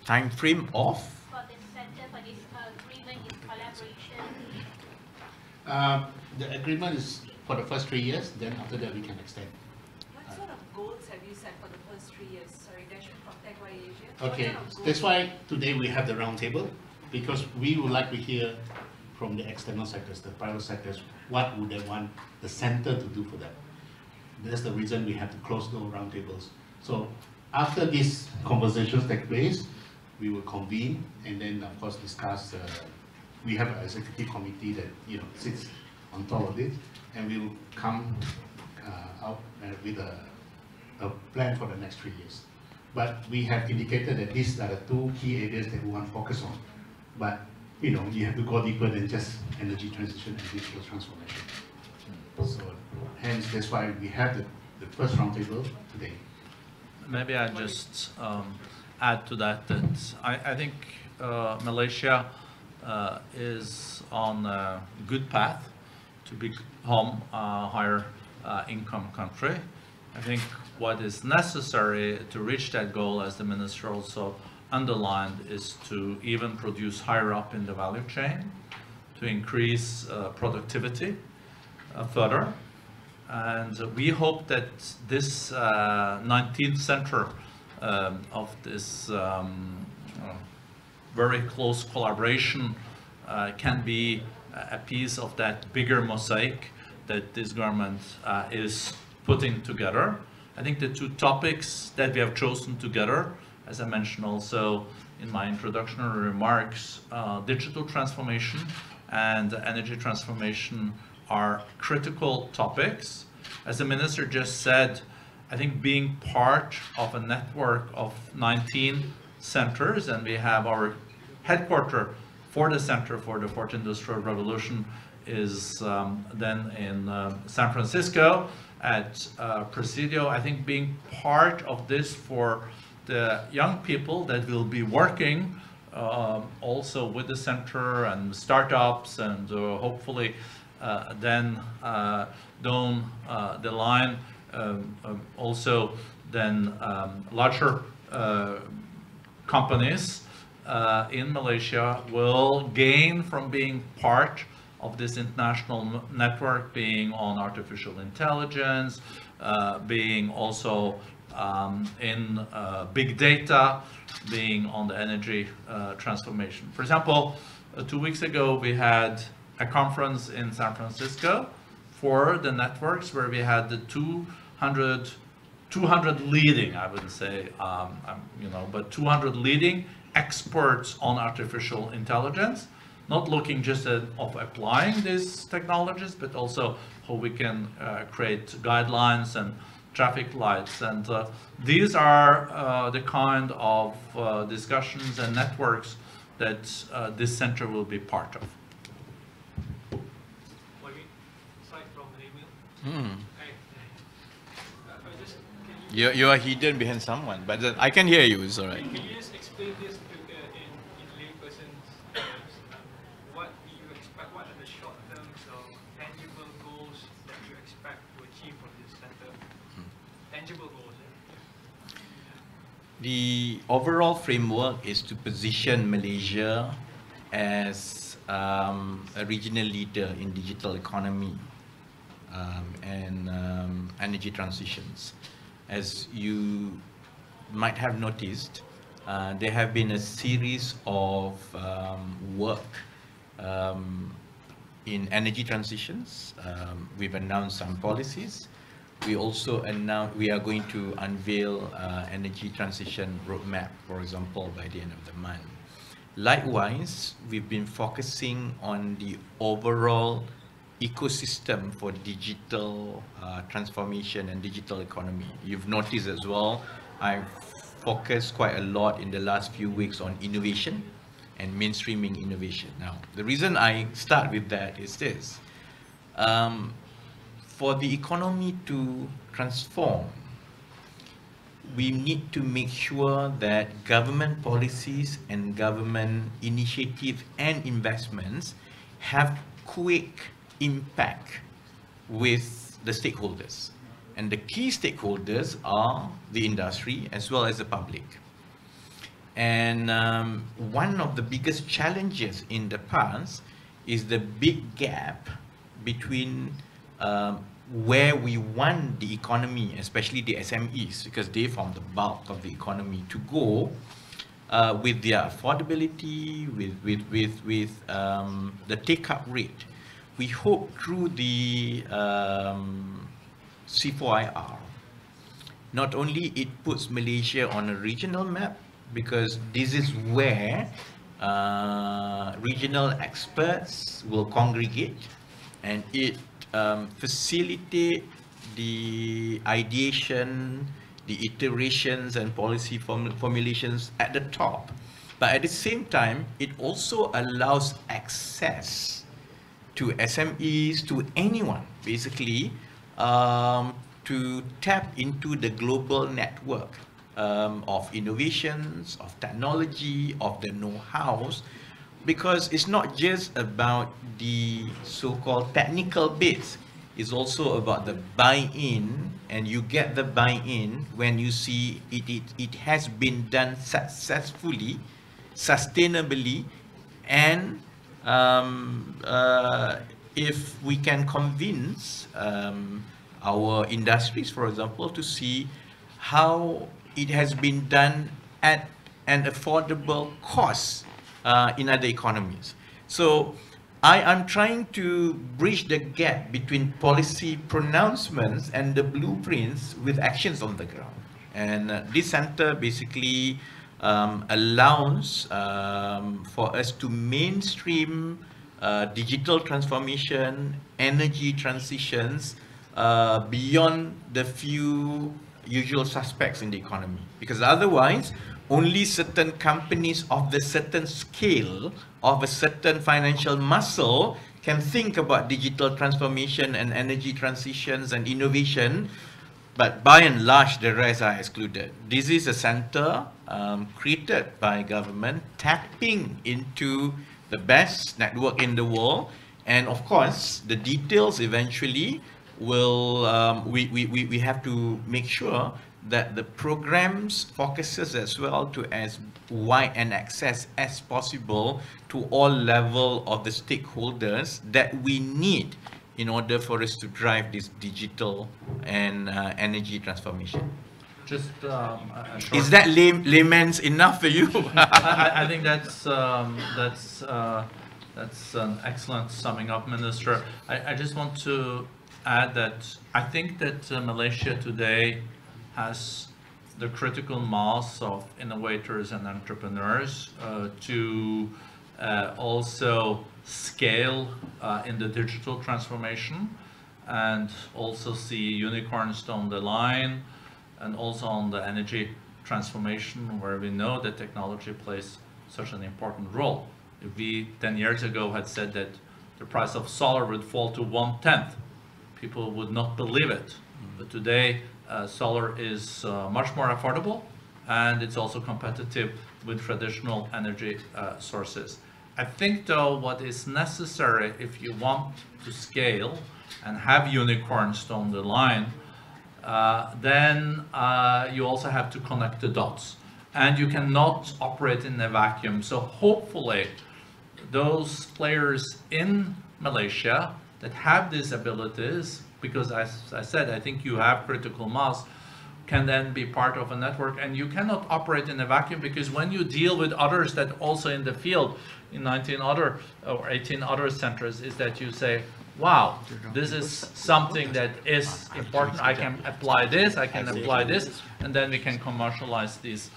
Time frame of? For the center, for this agreement in collaboration? The agreement is for the first 3 years, then after that we can extend. What sort of goals have you set for the first 3 years? Sorry, Dash from Protect by Asia. Okay, that's why today we have the round table, because we would like to hear from the external sectors, the private sectors, what would they want the center to do for them. That's the reason we have to close those roundtables. So after these conversations take place, we will convene and then of course discuss. We have an executive committee that sits on top of it, and we will come out with a plan for the next 3 years. But we have indicated that these are the 2 key areas that we want to focus on. But you have to go deeper than just energy transition and digital transformation. So hence, that's why we have the first roundtable today. Maybe I just add to that I think Malaysia is on a good path to become a higher income country. I think what is necessary to reach that goal, as the minister also underlined, is to even produce higher up in the value chain, to increase productivity further. And we hope that this 19th center of this very close collaboration can be a piece of that bigger mosaic that this government is putting together. I think the 2 topics that we have chosen together, as I mentioned also in my introductory remarks, digital transformation and energy transformation are critical topics. As the minister just said, I think being part of a network of 19 centers, and we have our headquarters for the Center for the Fourth Industrial Revolution is then in San Francisco at Presidio. I think being part of this for the young people that will be working also with the center and startups, and hopefully then down the line also then larger companies in Malaysia will gain from being part of this international network, being on artificial intelligence, being also in big data, being on the energy transformation. For example, 2 weeks ago we had a conference in San Francisco for the networks where we had the 200 leading, I wouldn't say, but 200 leading experts on artificial intelligence, not looking just at of applying these technologies, but also how we can create guidelines and traffic lights. And these are the kind of discussions and networks that this center will be part of. You are hidden behind someone, but I can hear you, it's all right. Can you just explain this in layperson's terms? What do you expect, what are the short-term tangible goals that you expect to achieve from this center? Tangible goals. The overall framework is to position Malaysia as a regional leader in digital economy and energy transitions. As you might have noticed, there have been a series of work in energy transitions. We've announced some policies. We also announced we are going to unveil energy transition roadmap, for example, by the end of the month. Likewise, we've been focusing on the overall ecosystem for digital transformation and digital economy. You've noticed as well, I've focused quite a lot in the last few weeks on innovation and mainstreaming innovation. Now, the reason I start with that is this. For the economy to transform, we need to make sure that government policies and government initiatives and investments have quick impact with the stakeholders. And the key stakeholders are the industry as well as the public. And one of the biggest challenges in the past is the big gap between where we want the economy, especially the SMEs, because they form the bulk of the economy, to go with their affordability, with the take-up rate. We hope through the C4IR, not only it puts Malaysia on a regional map, because this is where regional experts will congregate, and it facilitate the ideation, the iterations and policy formulations at the top. But at the same time, it also allows access to SMEs, to anyone, basically, to tap into the global network of innovations, of technology, of the know-hows, because it's not just about the so-called technical bits, it's also about the buy-in, and you get the buy-in when you see it has been done successfully, sustainably, and if we can convince our industries, for example, to see how it has been done at an affordable cost in other economies. So I'm trying to bridge the gap between policy pronouncements and the blueprints with actions on the ground. And this center basically allows for us to mainstream digital transformation, energy transitions beyond the few usual suspects in the economy. Because otherwise, only certain companies of the certain scale, of a certain financial muscle, can think about digital transformation and energy transitions and innovation, but by and large, the rest are excluded. This is a center created by government, tapping into the best network in the world. And of course, the details eventually will, we have to make sure that the programs focuses as well to as wide an access as possible to all level of the stakeholders that we need in order for us to drive this digital and energy transformation. Just is that layman's enough for you? I think that's an excellent summing up, Minister. I just want to add that I think that Malaysia today has the critical mass of innovators and entrepreneurs to also scale in the digital transformation, and also see unicorns down the line, and also on the energy transformation, where we know that technology plays such an important role. If we 10 years ago had said that the price of solar would fall to 1/10, people would not believe it. But today, solar is much more affordable, and it's also competitive with traditional energy sources. I think, though, what is necessary if you want to scale and have unicorns down the line, then you also have to connect the dots, and you cannot operate in a vacuum. So hopefully those players in Malaysia that have these abilities, because as I said, I think you have critical mass, can then be part of a network. And you cannot operate in a vacuum, because when you deal with others that also in the field, in 19 other or 18 other centers, is that you say, wow, this is something that is important. I can apply this, I can apply this, and then we can commercialize these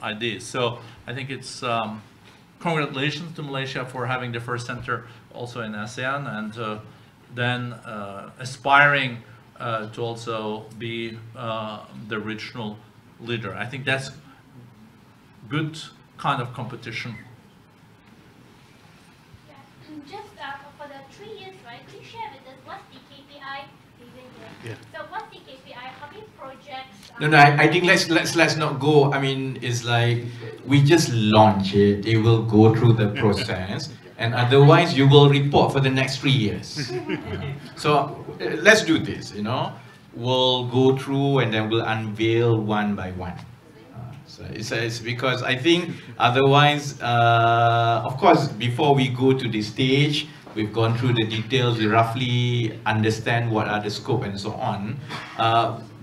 ideas. So I think it's congratulations to Malaysia for having the first center also in ASEAN, and then aspiring to also be the regional leader. I think that's good kind of competition. Just for the 3 years, right, could you share with us what's the KPI? Yeah. So what's the KPI? How many projects? No, I think let's not go. I mean, it's like we just launch it. It will go through the process, and otherwise you will report for the next 3 years. So let's do this. You know, we'll go through and then we'll unveil one by one. So it's because I think otherwise, of course, before we go to this stage, we've gone through the details, we roughly understand what are the scope and so on.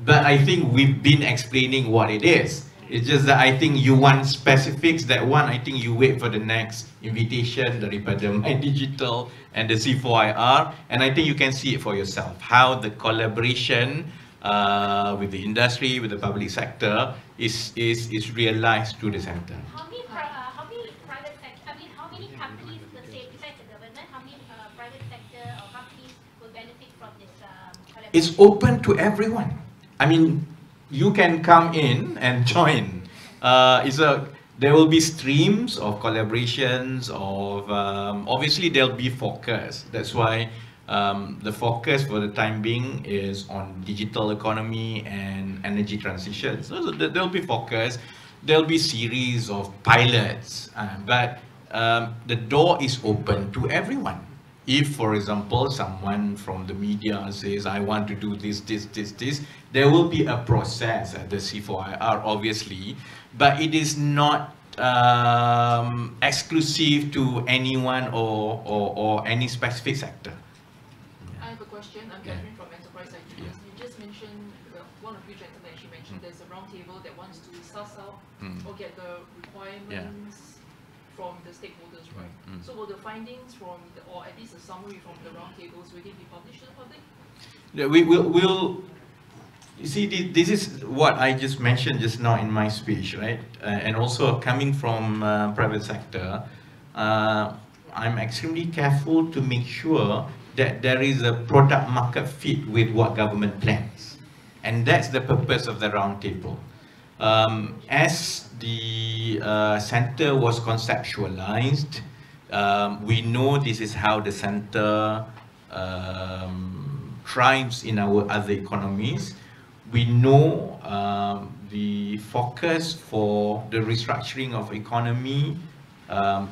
But I think we've been explaining what it is. It's just that I think you want specifics. That one, I think you wait for the next invitation daripada My Digital and the C4IR, and I think you can see it for yourself, how the collaboration with the industry, with the public sector is realized through the center. How many private sector, I mean, how many companies, let's say, besides the government, how many private sector or companies will benefit from this collaboration? It's open to everyone. I mean, you can come in and join. There will be streams of collaborations, of obviously there'll be focus. That's why the focus for the time being is on digital economy and energy transition. So there'll be focus. There'll be series of pilots, but the door is open to everyone. If, for example, someone from the media says, I want to do this, there will be a process at the C4IR, obviously, but it is not exclusive to anyone or any specific sector. I have a question. I'm Catherine from Enterprise Ideas. You just mentioned, one of you gentlemen actually mentioned there's a roundtable that wants to suss out or get the requirements from the stakeholders, right? So will the findings from, or at least a summary from the roundtables, will they be published to the public? Yeah, we'll you see, this is what I just mentioned just now in my speech, right? And also coming from private sector, I'm extremely careful to make sure that there is a product market fit with what government plans. And that's the purpose of the roundtable. As the center was conceptualized, We know this is how the center thrives in our other economies. We know the focus for the restructuring of economy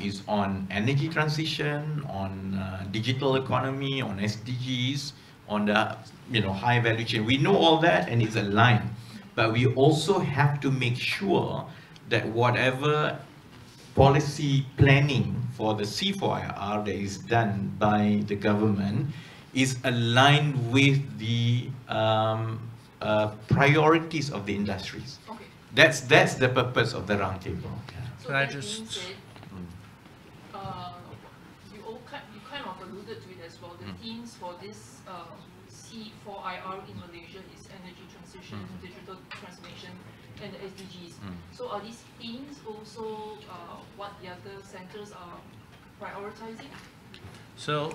is on energy transition, on digital economy, on SDGs, on the high value chain. We know all that and it's aligned, but we also have to make sure that whatever policy planning for the C4IR that is done by the government is aligned with the priorities of the industries. Okay. That's the purpose of the roundtable. So Can I that just- means that, you kind of alluded to it as well. The themes for this C4IR in Malaysia is energy transition, digital transformation, and the SDGs. So are these themes also what the other centers are prioritizing? So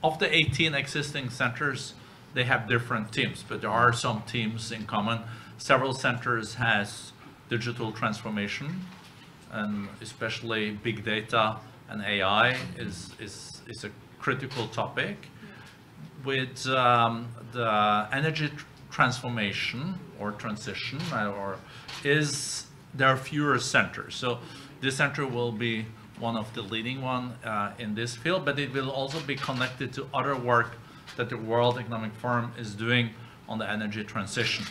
of the 18 existing centers, they have different teams, but there are some teams in common. Several centers has digital transformation, and especially big data and AI is a critical topic. With the energy transformation or transition, there are fewer centers. So this center will be one of the leading one in this field, but it will also be connected to other work that the World Economic Forum is doing on the energy transition,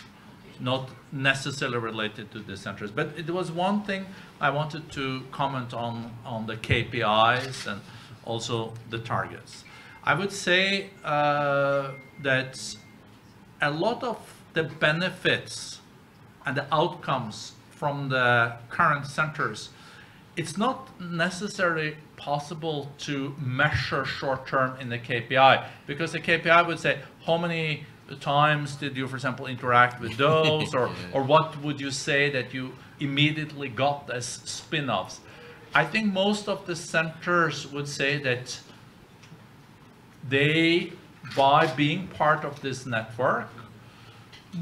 not necessarily related to the centers. But it was one thing I wanted to comment on the KPIs and also the targets. I would say that a lot of the benefits and the outcomes from the current centers, it's not necessarily possible to measure short-term in the KPI, because the KPI would say how many times did you, for example, interact with those, or what would you say that you immediately got as spin-offs. I think most of the centers would say that they, by being part of this network,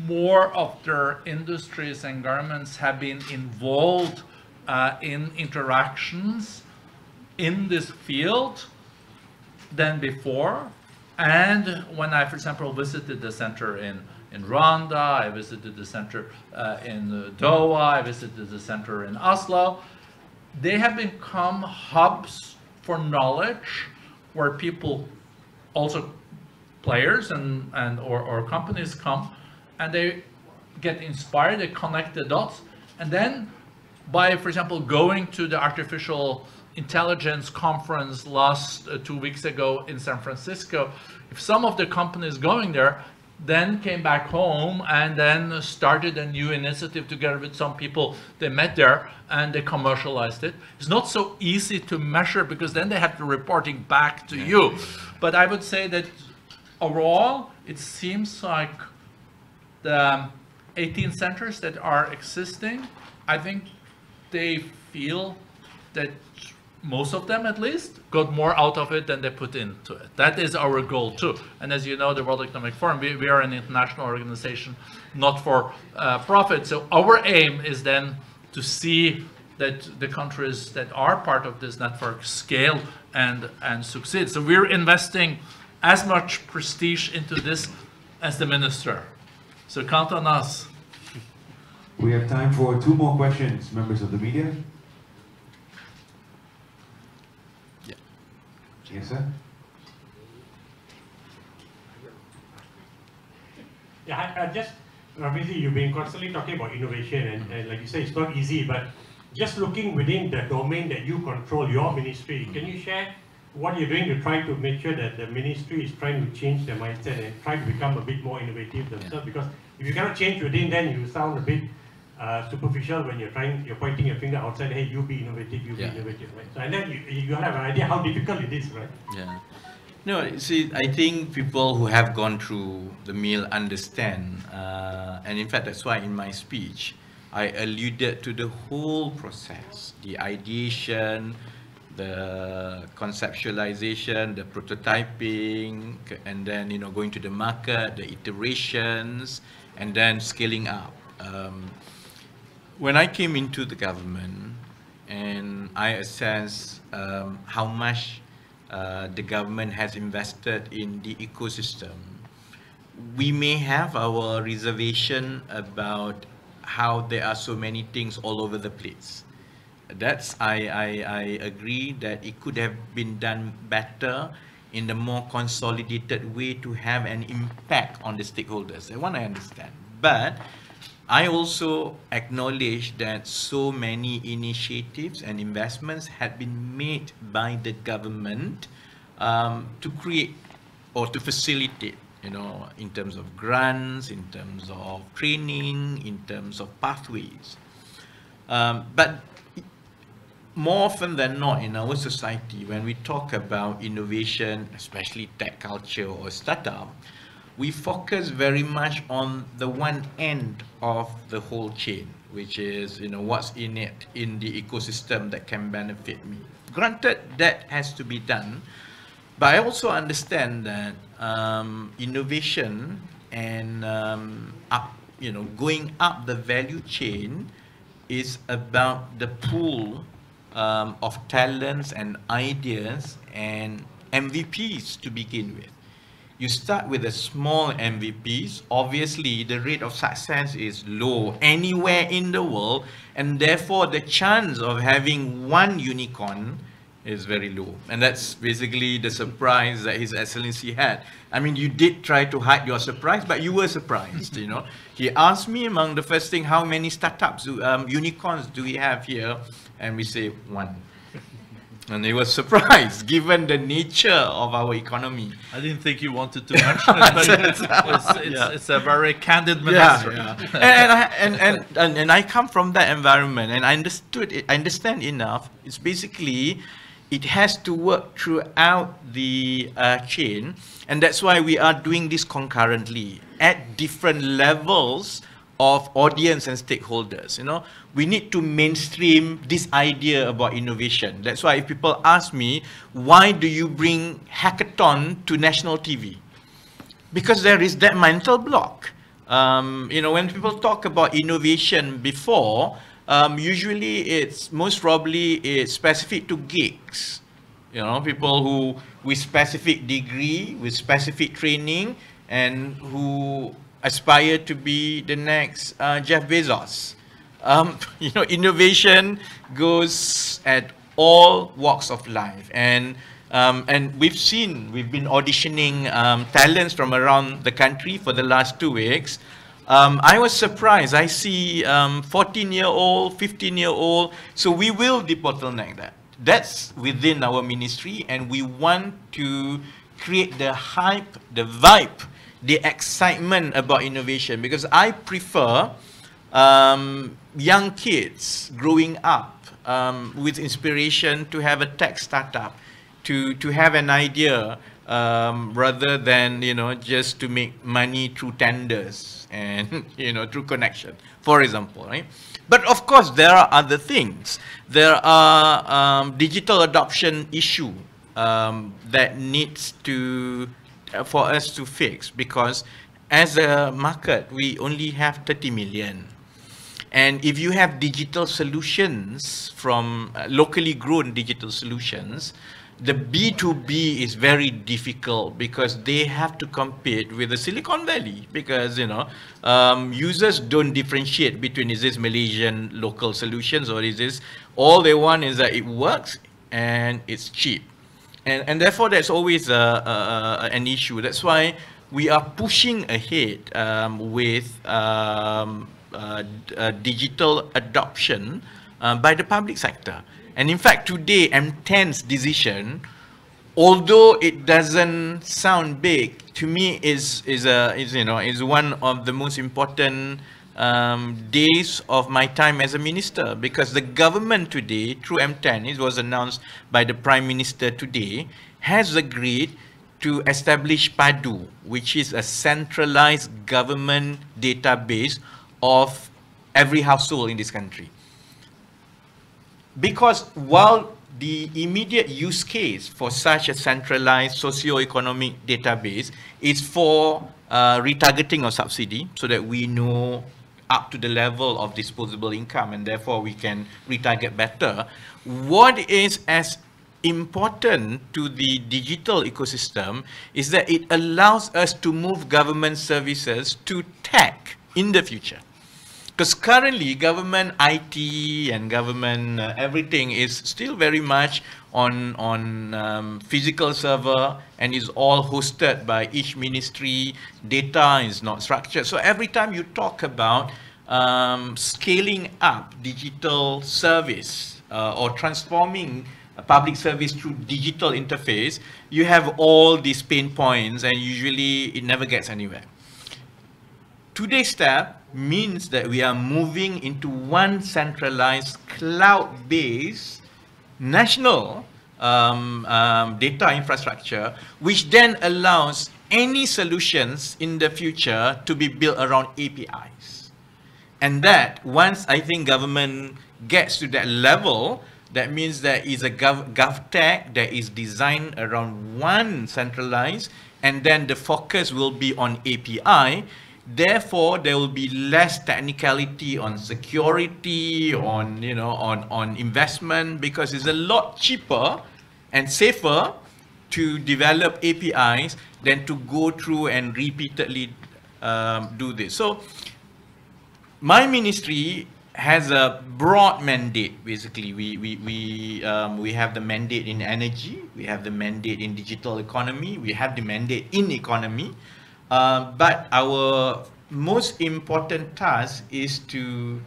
more of their industries and governments have been involved in interactions in this field than before. And when I, for example, visited the center in Rwanda, I visited the center in Doha, I visited the center in Oslo, they have become hubs for knowledge where people, also players or companies come and they get inspired, they connect the dots, and then by, for example, going to the artificial intelligence conference last 2 weeks ago in San Francisco, if some of the companies going there then came back home and then started a new initiative together with some people they met there and they commercialized it. It's not so easy to measure because then they have the reporting back to you. But I would say that overall, it seems like the 18 centers that are existing, I think they feel that most of them at least got more out of it than they put into it. That is our goal too. And as you know, the World Economic Forum, we are an international organization, not for profit. So our aim is then to see that the countries that are part of this network scale and succeed. So we're investing as much prestige into this as the minister. So count on us. We have time for 2 more questions, members of the media. Yes, sir. Yeah, I just, obviously you've been constantly talking about innovation and like you say, it's not easy, but just looking within the domain that you control, your ministry, can you share what you're doing to try to make sure that the ministry is trying to change their mindset and try to become a bit more innovative themselves? Because if you cannot change within, then you sound a bit superficial when you're pointing your finger outside, hey, you be innovative, you be innovative, right? So, and then you have an idea how difficult it is, right? Yeah. No, see, I think people who have gone through the mill understand, and in fact, that's why in my speech, I alluded to the whole process, the ideation, the conceptualization, the prototyping, and then, going to the market, the iterations, and then scaling up. When I came into the government, and I assess how much the government has invested in the ecosystem, we may have our reservation about how there are so many things all over the place. I agree that it could have been done better in a more consolidated way to have an impact on the stakeholders. That one I understand. But I also acknowledge that so many initiatives and investments have been made by the government to create or to facilitate, you know, in terms of grants, in terms of training, in terms of pathways. But more often than not in our society, when we talk about innovation, especially tech culture or startup, we focus very much on the one end of the whole chain, which is, you know, what's in it, in the ecosystem that can benefit me. Granted, that has to be done, but I also understand that innovation and going up the value chain is about the pool of talents and ideas and MVPs to begin with. You start with a small MVPs, obviously the rate of success is low anywhere in the world, and therefore the chance of having one unicorn is very low. And that's basically the surprise that His Excellency had. I mean, you did try to hide your surprise, but you were surprised, you know. He asked me among the first thing, how many startups, unicorns do we have here? And we say one. And he was surprised, given the nature of our economy. I didn't think you wanted to mention it, but it's a very candid minister. And I come from that environment, and I understand enough. It's basically, it has to work throughout the chain, and that's why we are doing this concurrently at different levels of audience and stakeholders. You know, we need to mainstream this idea about innovation. That's why if people ask me, why do you bring hackathon to national TV? Because there is that mental block. You know, when people talk about innovation before, usually it's most probably it's specific to geeks. You know, people who with specific degree, with specific training, and who aspire to be the next Jeff Bezos. You know, innovation goes at all walks of life, and we've been auditioning talents from around the country for the last 2 weeks. I was surprised. I see 14-year-old, 15-year-old. So we will debottleneck that. That's within our ministry, and we want to create the hype, the vibe, the excitement about innovation, because I prefer young kids growing up with inspiration to have a tech startup, to have an idea rather than, you know, just to make money through tenders and, you know, through connection, for example, right? But of course, there are other things. There are digital adoption issue that needs to for us to fix, because as a market, we only have 30 million. And if you have digital solutions from locally grown digital solutions, the B2B is very difficult because they have to compete with the Silicon Valley, because, you know, users don't differentiate between is this Malaysian local solutions or is this, all they want is that it works and it's cheap. And therefore, that's always an issue. That's why we are pushing ahead with digital adoption by the public sector. And in fact, today, M10's decision, although it doesn't sound big, to me is one of the most important days of my time as a minister, because the government today, through M10, it was announced by the Prime Minister today, has agreed to establish PADU, which is a centralized government database of every household in this country. Because while the immediate use case for such a centralized socio-economic database is for retargeting of subsidy, so that we know up to the level of disposable income, and therefore we can retarget better. What is as important to the digital ecosystem is that it allows us to move government services to tech in the future. Because currently government IT and government everything is still very much on physical server, and is all hosted by each ministry. Data is not structured. So every time you talk about scaling up digital service or transforming a public service through digital interface, you have all these pain points, and usually it never gets anywhere. Today's step means that we are moving into one centralized cloud-based national data infrastructure, which then allows any solutions in the future to be built around APIs. And that, once I think government gets to that level, that means there is a GovTech that is designed around one centralized, and then the focus will be on API. Therefore, there will be less technicality on security, on, you know, on investment, because it's a lot cheaper and safer to develop APIs than to go through and repeatedly do this. So my ministry has a broad mandate. Basically, we have the mandate in energy, we have the mandate in digital economy, we have the mandate in economy. But our most important task is to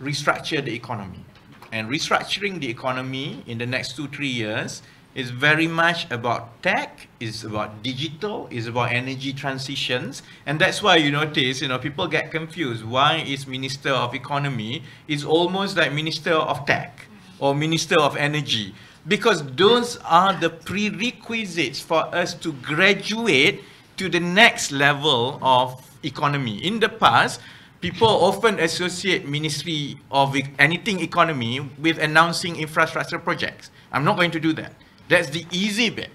restructure the economy. And restructuring the economy in the next 2-3 years is very much about tech, is about digital, is about energy transitions. And that's why you notice, people get confused. Why is Minister of Economy is almost like Minister of Tech or Minister of Energy? Because those are the prerequisites for us to graduate to the next level of economy. In the past, people often associate Ministry of anything economy with announcing infrastructure projects. I'm not going to do that. That's the easy bit.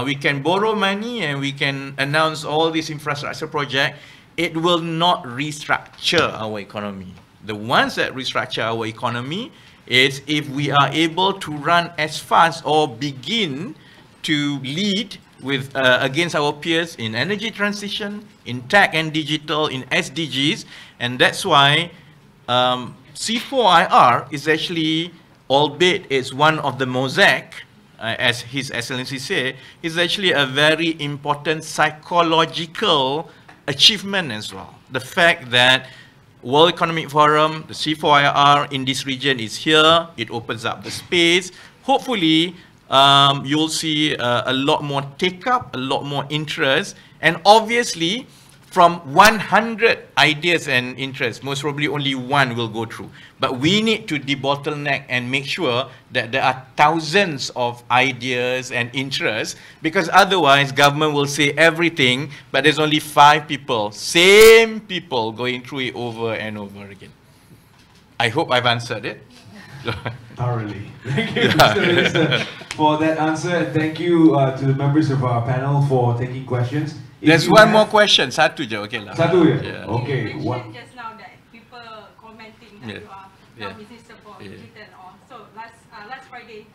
We can borrow money and we can announce all these infrastructure projects. It will not restructure our economy. The ones that restructure our economy is if we are able to run as fast or begin to lead with against our peers in energy transition, in tech and digital, in SDGs. And that's why C4IR is actually, albeit it's one of the mosaic, as His Excellency said, is actually a very important psychological achievement as well. The fact that World Economic Forum, the C4IR in this region is here, it opens up the space. Hopefully, you'll see a lot more take-up, a lot more interest, and obviously, from 100 ideas and interests, most probably only one will go through. But we need to debottleneck and make sure that there are thousands of ideas and interests, because otherwise government will say everything, but there's only 5 people, same people going through it over and over again. I hope I've answered it. Thoroughly. Thank you, Mr. Minister, for that answer, and thank you to the members of our panel for taking questions. There's one more question. Satu je, okay lah. Satu je? Yeah. Okay. You mentioned just now that people commenting that you are now minister for digital and all. So last Friday,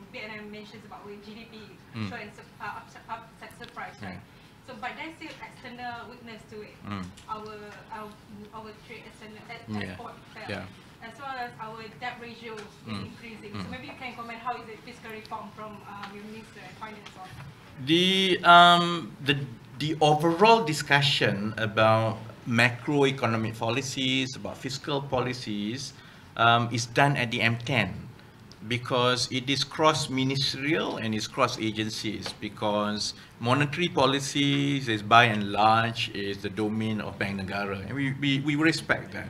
BNM mentions about GDP showing upside surprise, right? So but there's still external weakness to it. Our trade export fell. As well as our debt ratio is increasing. So maybe you can comment how is it fiscal reform from your Minister of Finance on? The overall discussion about macroeconomic policies, about fiscal policies, is done at the M10, because it is cross-ministerial and it's cross-agencies, because monetary policies is by and large is the domain of Bank Negara, and we respect that.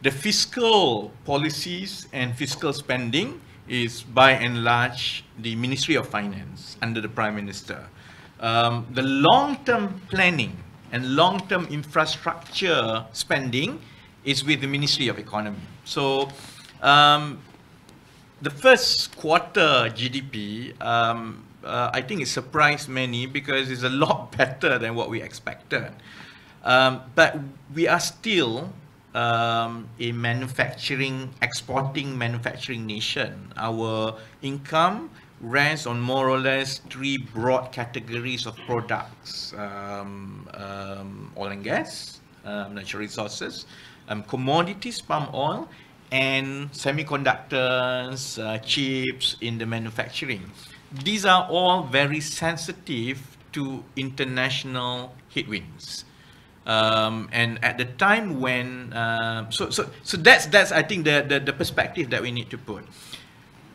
The fiscal policies and fiscal spending is by and large the Ministry of Finance under the Prime Minister. The long-term planning and long-term infrastructure spending is with the Ministry of Economy. So the first quarter GDP, I think it surprised many because it's a lot better than what we expected. But we are still a exporting manufacturing nation. Our income rests on more or less 3 broad categories of products: oil and gas, natural resources, commodities, palm oil, and semiconductors, chips in the manufacturing. These are all very sensitive to international headwinds. And at the time when, so that's I think the perspective that we need to put.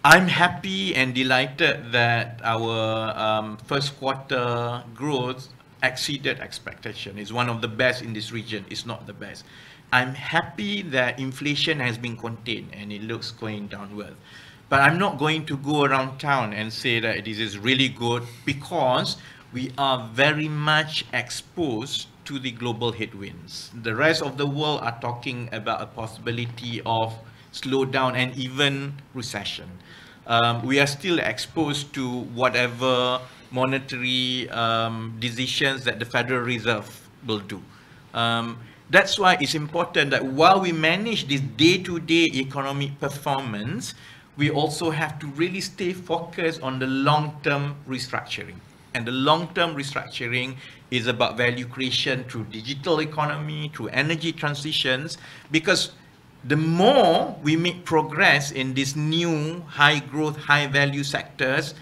I'm happy and delighted that our first quarter growth exceeded expectation. It's one of the best in this region. It's not the best. I'm happy that inflation has been contained and it looks going downward. But I'm not going to go around town and say that this is really good, because we are very much exposed to the global headwinds. The rest of the world are talking about a possibility of slowdown and even recession. We are still exposed to whatever monetary decisions that the Federal Reserve will do. That's why it's important that while we manage this day-to-day economic performance, we also have to really stay focused on the long-term restructuring. And the long-term restructuring is about value creation through digital economy, through energy transitions, because the more we make progress in these new high-growth, high-value sectors,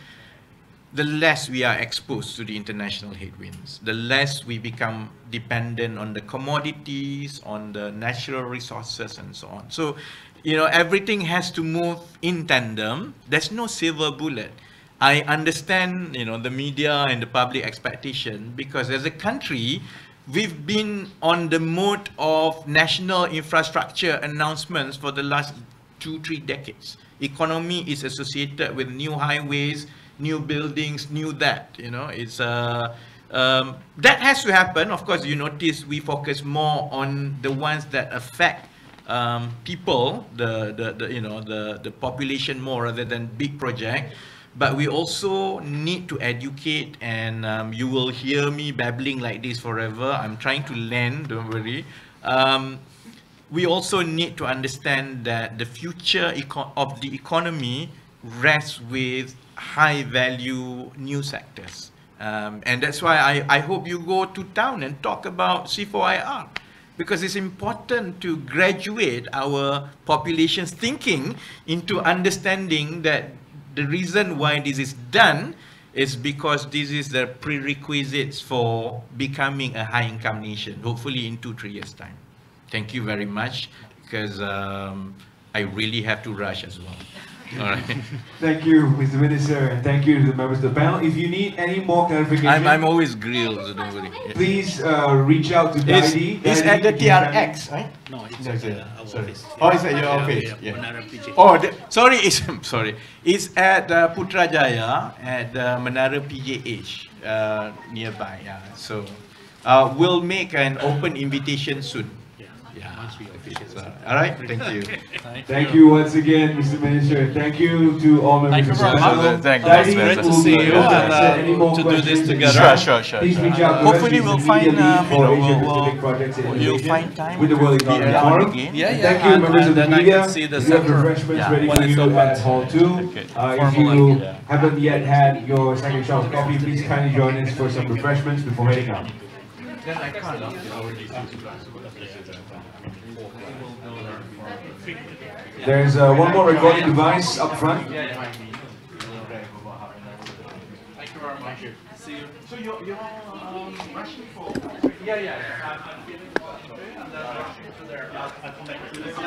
the less we are exposed to the international headwinds, the less we become dependent on the commodities, on the natural resources, and so on. So, you know, everything has to move in tandem. There's no silver bullet. I understand, you know, the media and the public expectation, because as a country, we've been on the mode of national infrastructure announcements for the last 2-3 decades. Economy is associated with new highways, new buildings, new that, you know, it's that has to happen. Of course, you notice we focus more on the ones that affect people, the population more, rather than big project. But we also need to educate, and you will hear me babbling like this forever. I'm trying to land, don't worry. We also need to understand that the future of the economy rests with high value new sectors. And that's why I hope you go to town and talk about C4IR, because it's important to graduate our population's thinking into understanding that the reason why this is done is because this is the prerequisites for becoming a high-income nation, hopefully in 2-3 years' time. Thank you very much, because I really have to rush as well. All right. Thank you, Mr. Minister, and thank you to the members of the panel. If you need any more clarification, I'm always grilled, so don't worry. Please reach out to Daidi. It's at the TRX, right? No, it's at our office. Oh, it's at your office. Yeah. Menara PJ. Oh, sorry, it's at Putrajaya at Menara PJH nearby. Yeah, so we'll make an open invitation soon. All right, thank you. Thank you once again, Mr. Minister. Thank you to all members of the panel. Thank you. Great to see you and to do this together. Sure. Please reach out to Hopefully we'll find you'll find time with the World Economic Forum. Yeah. Thank you, members of the then media. I can see the We have center. refreshments ready for you at Hall 2. If you haven't yet had your second shot of coffee, please kindly join us for some refreshments before heading out. There's one more recording device up front. Thank you very much. See you. So you're rushing for? Yeah. I'm feeling okay, and then rushing to there. I'll come back to this.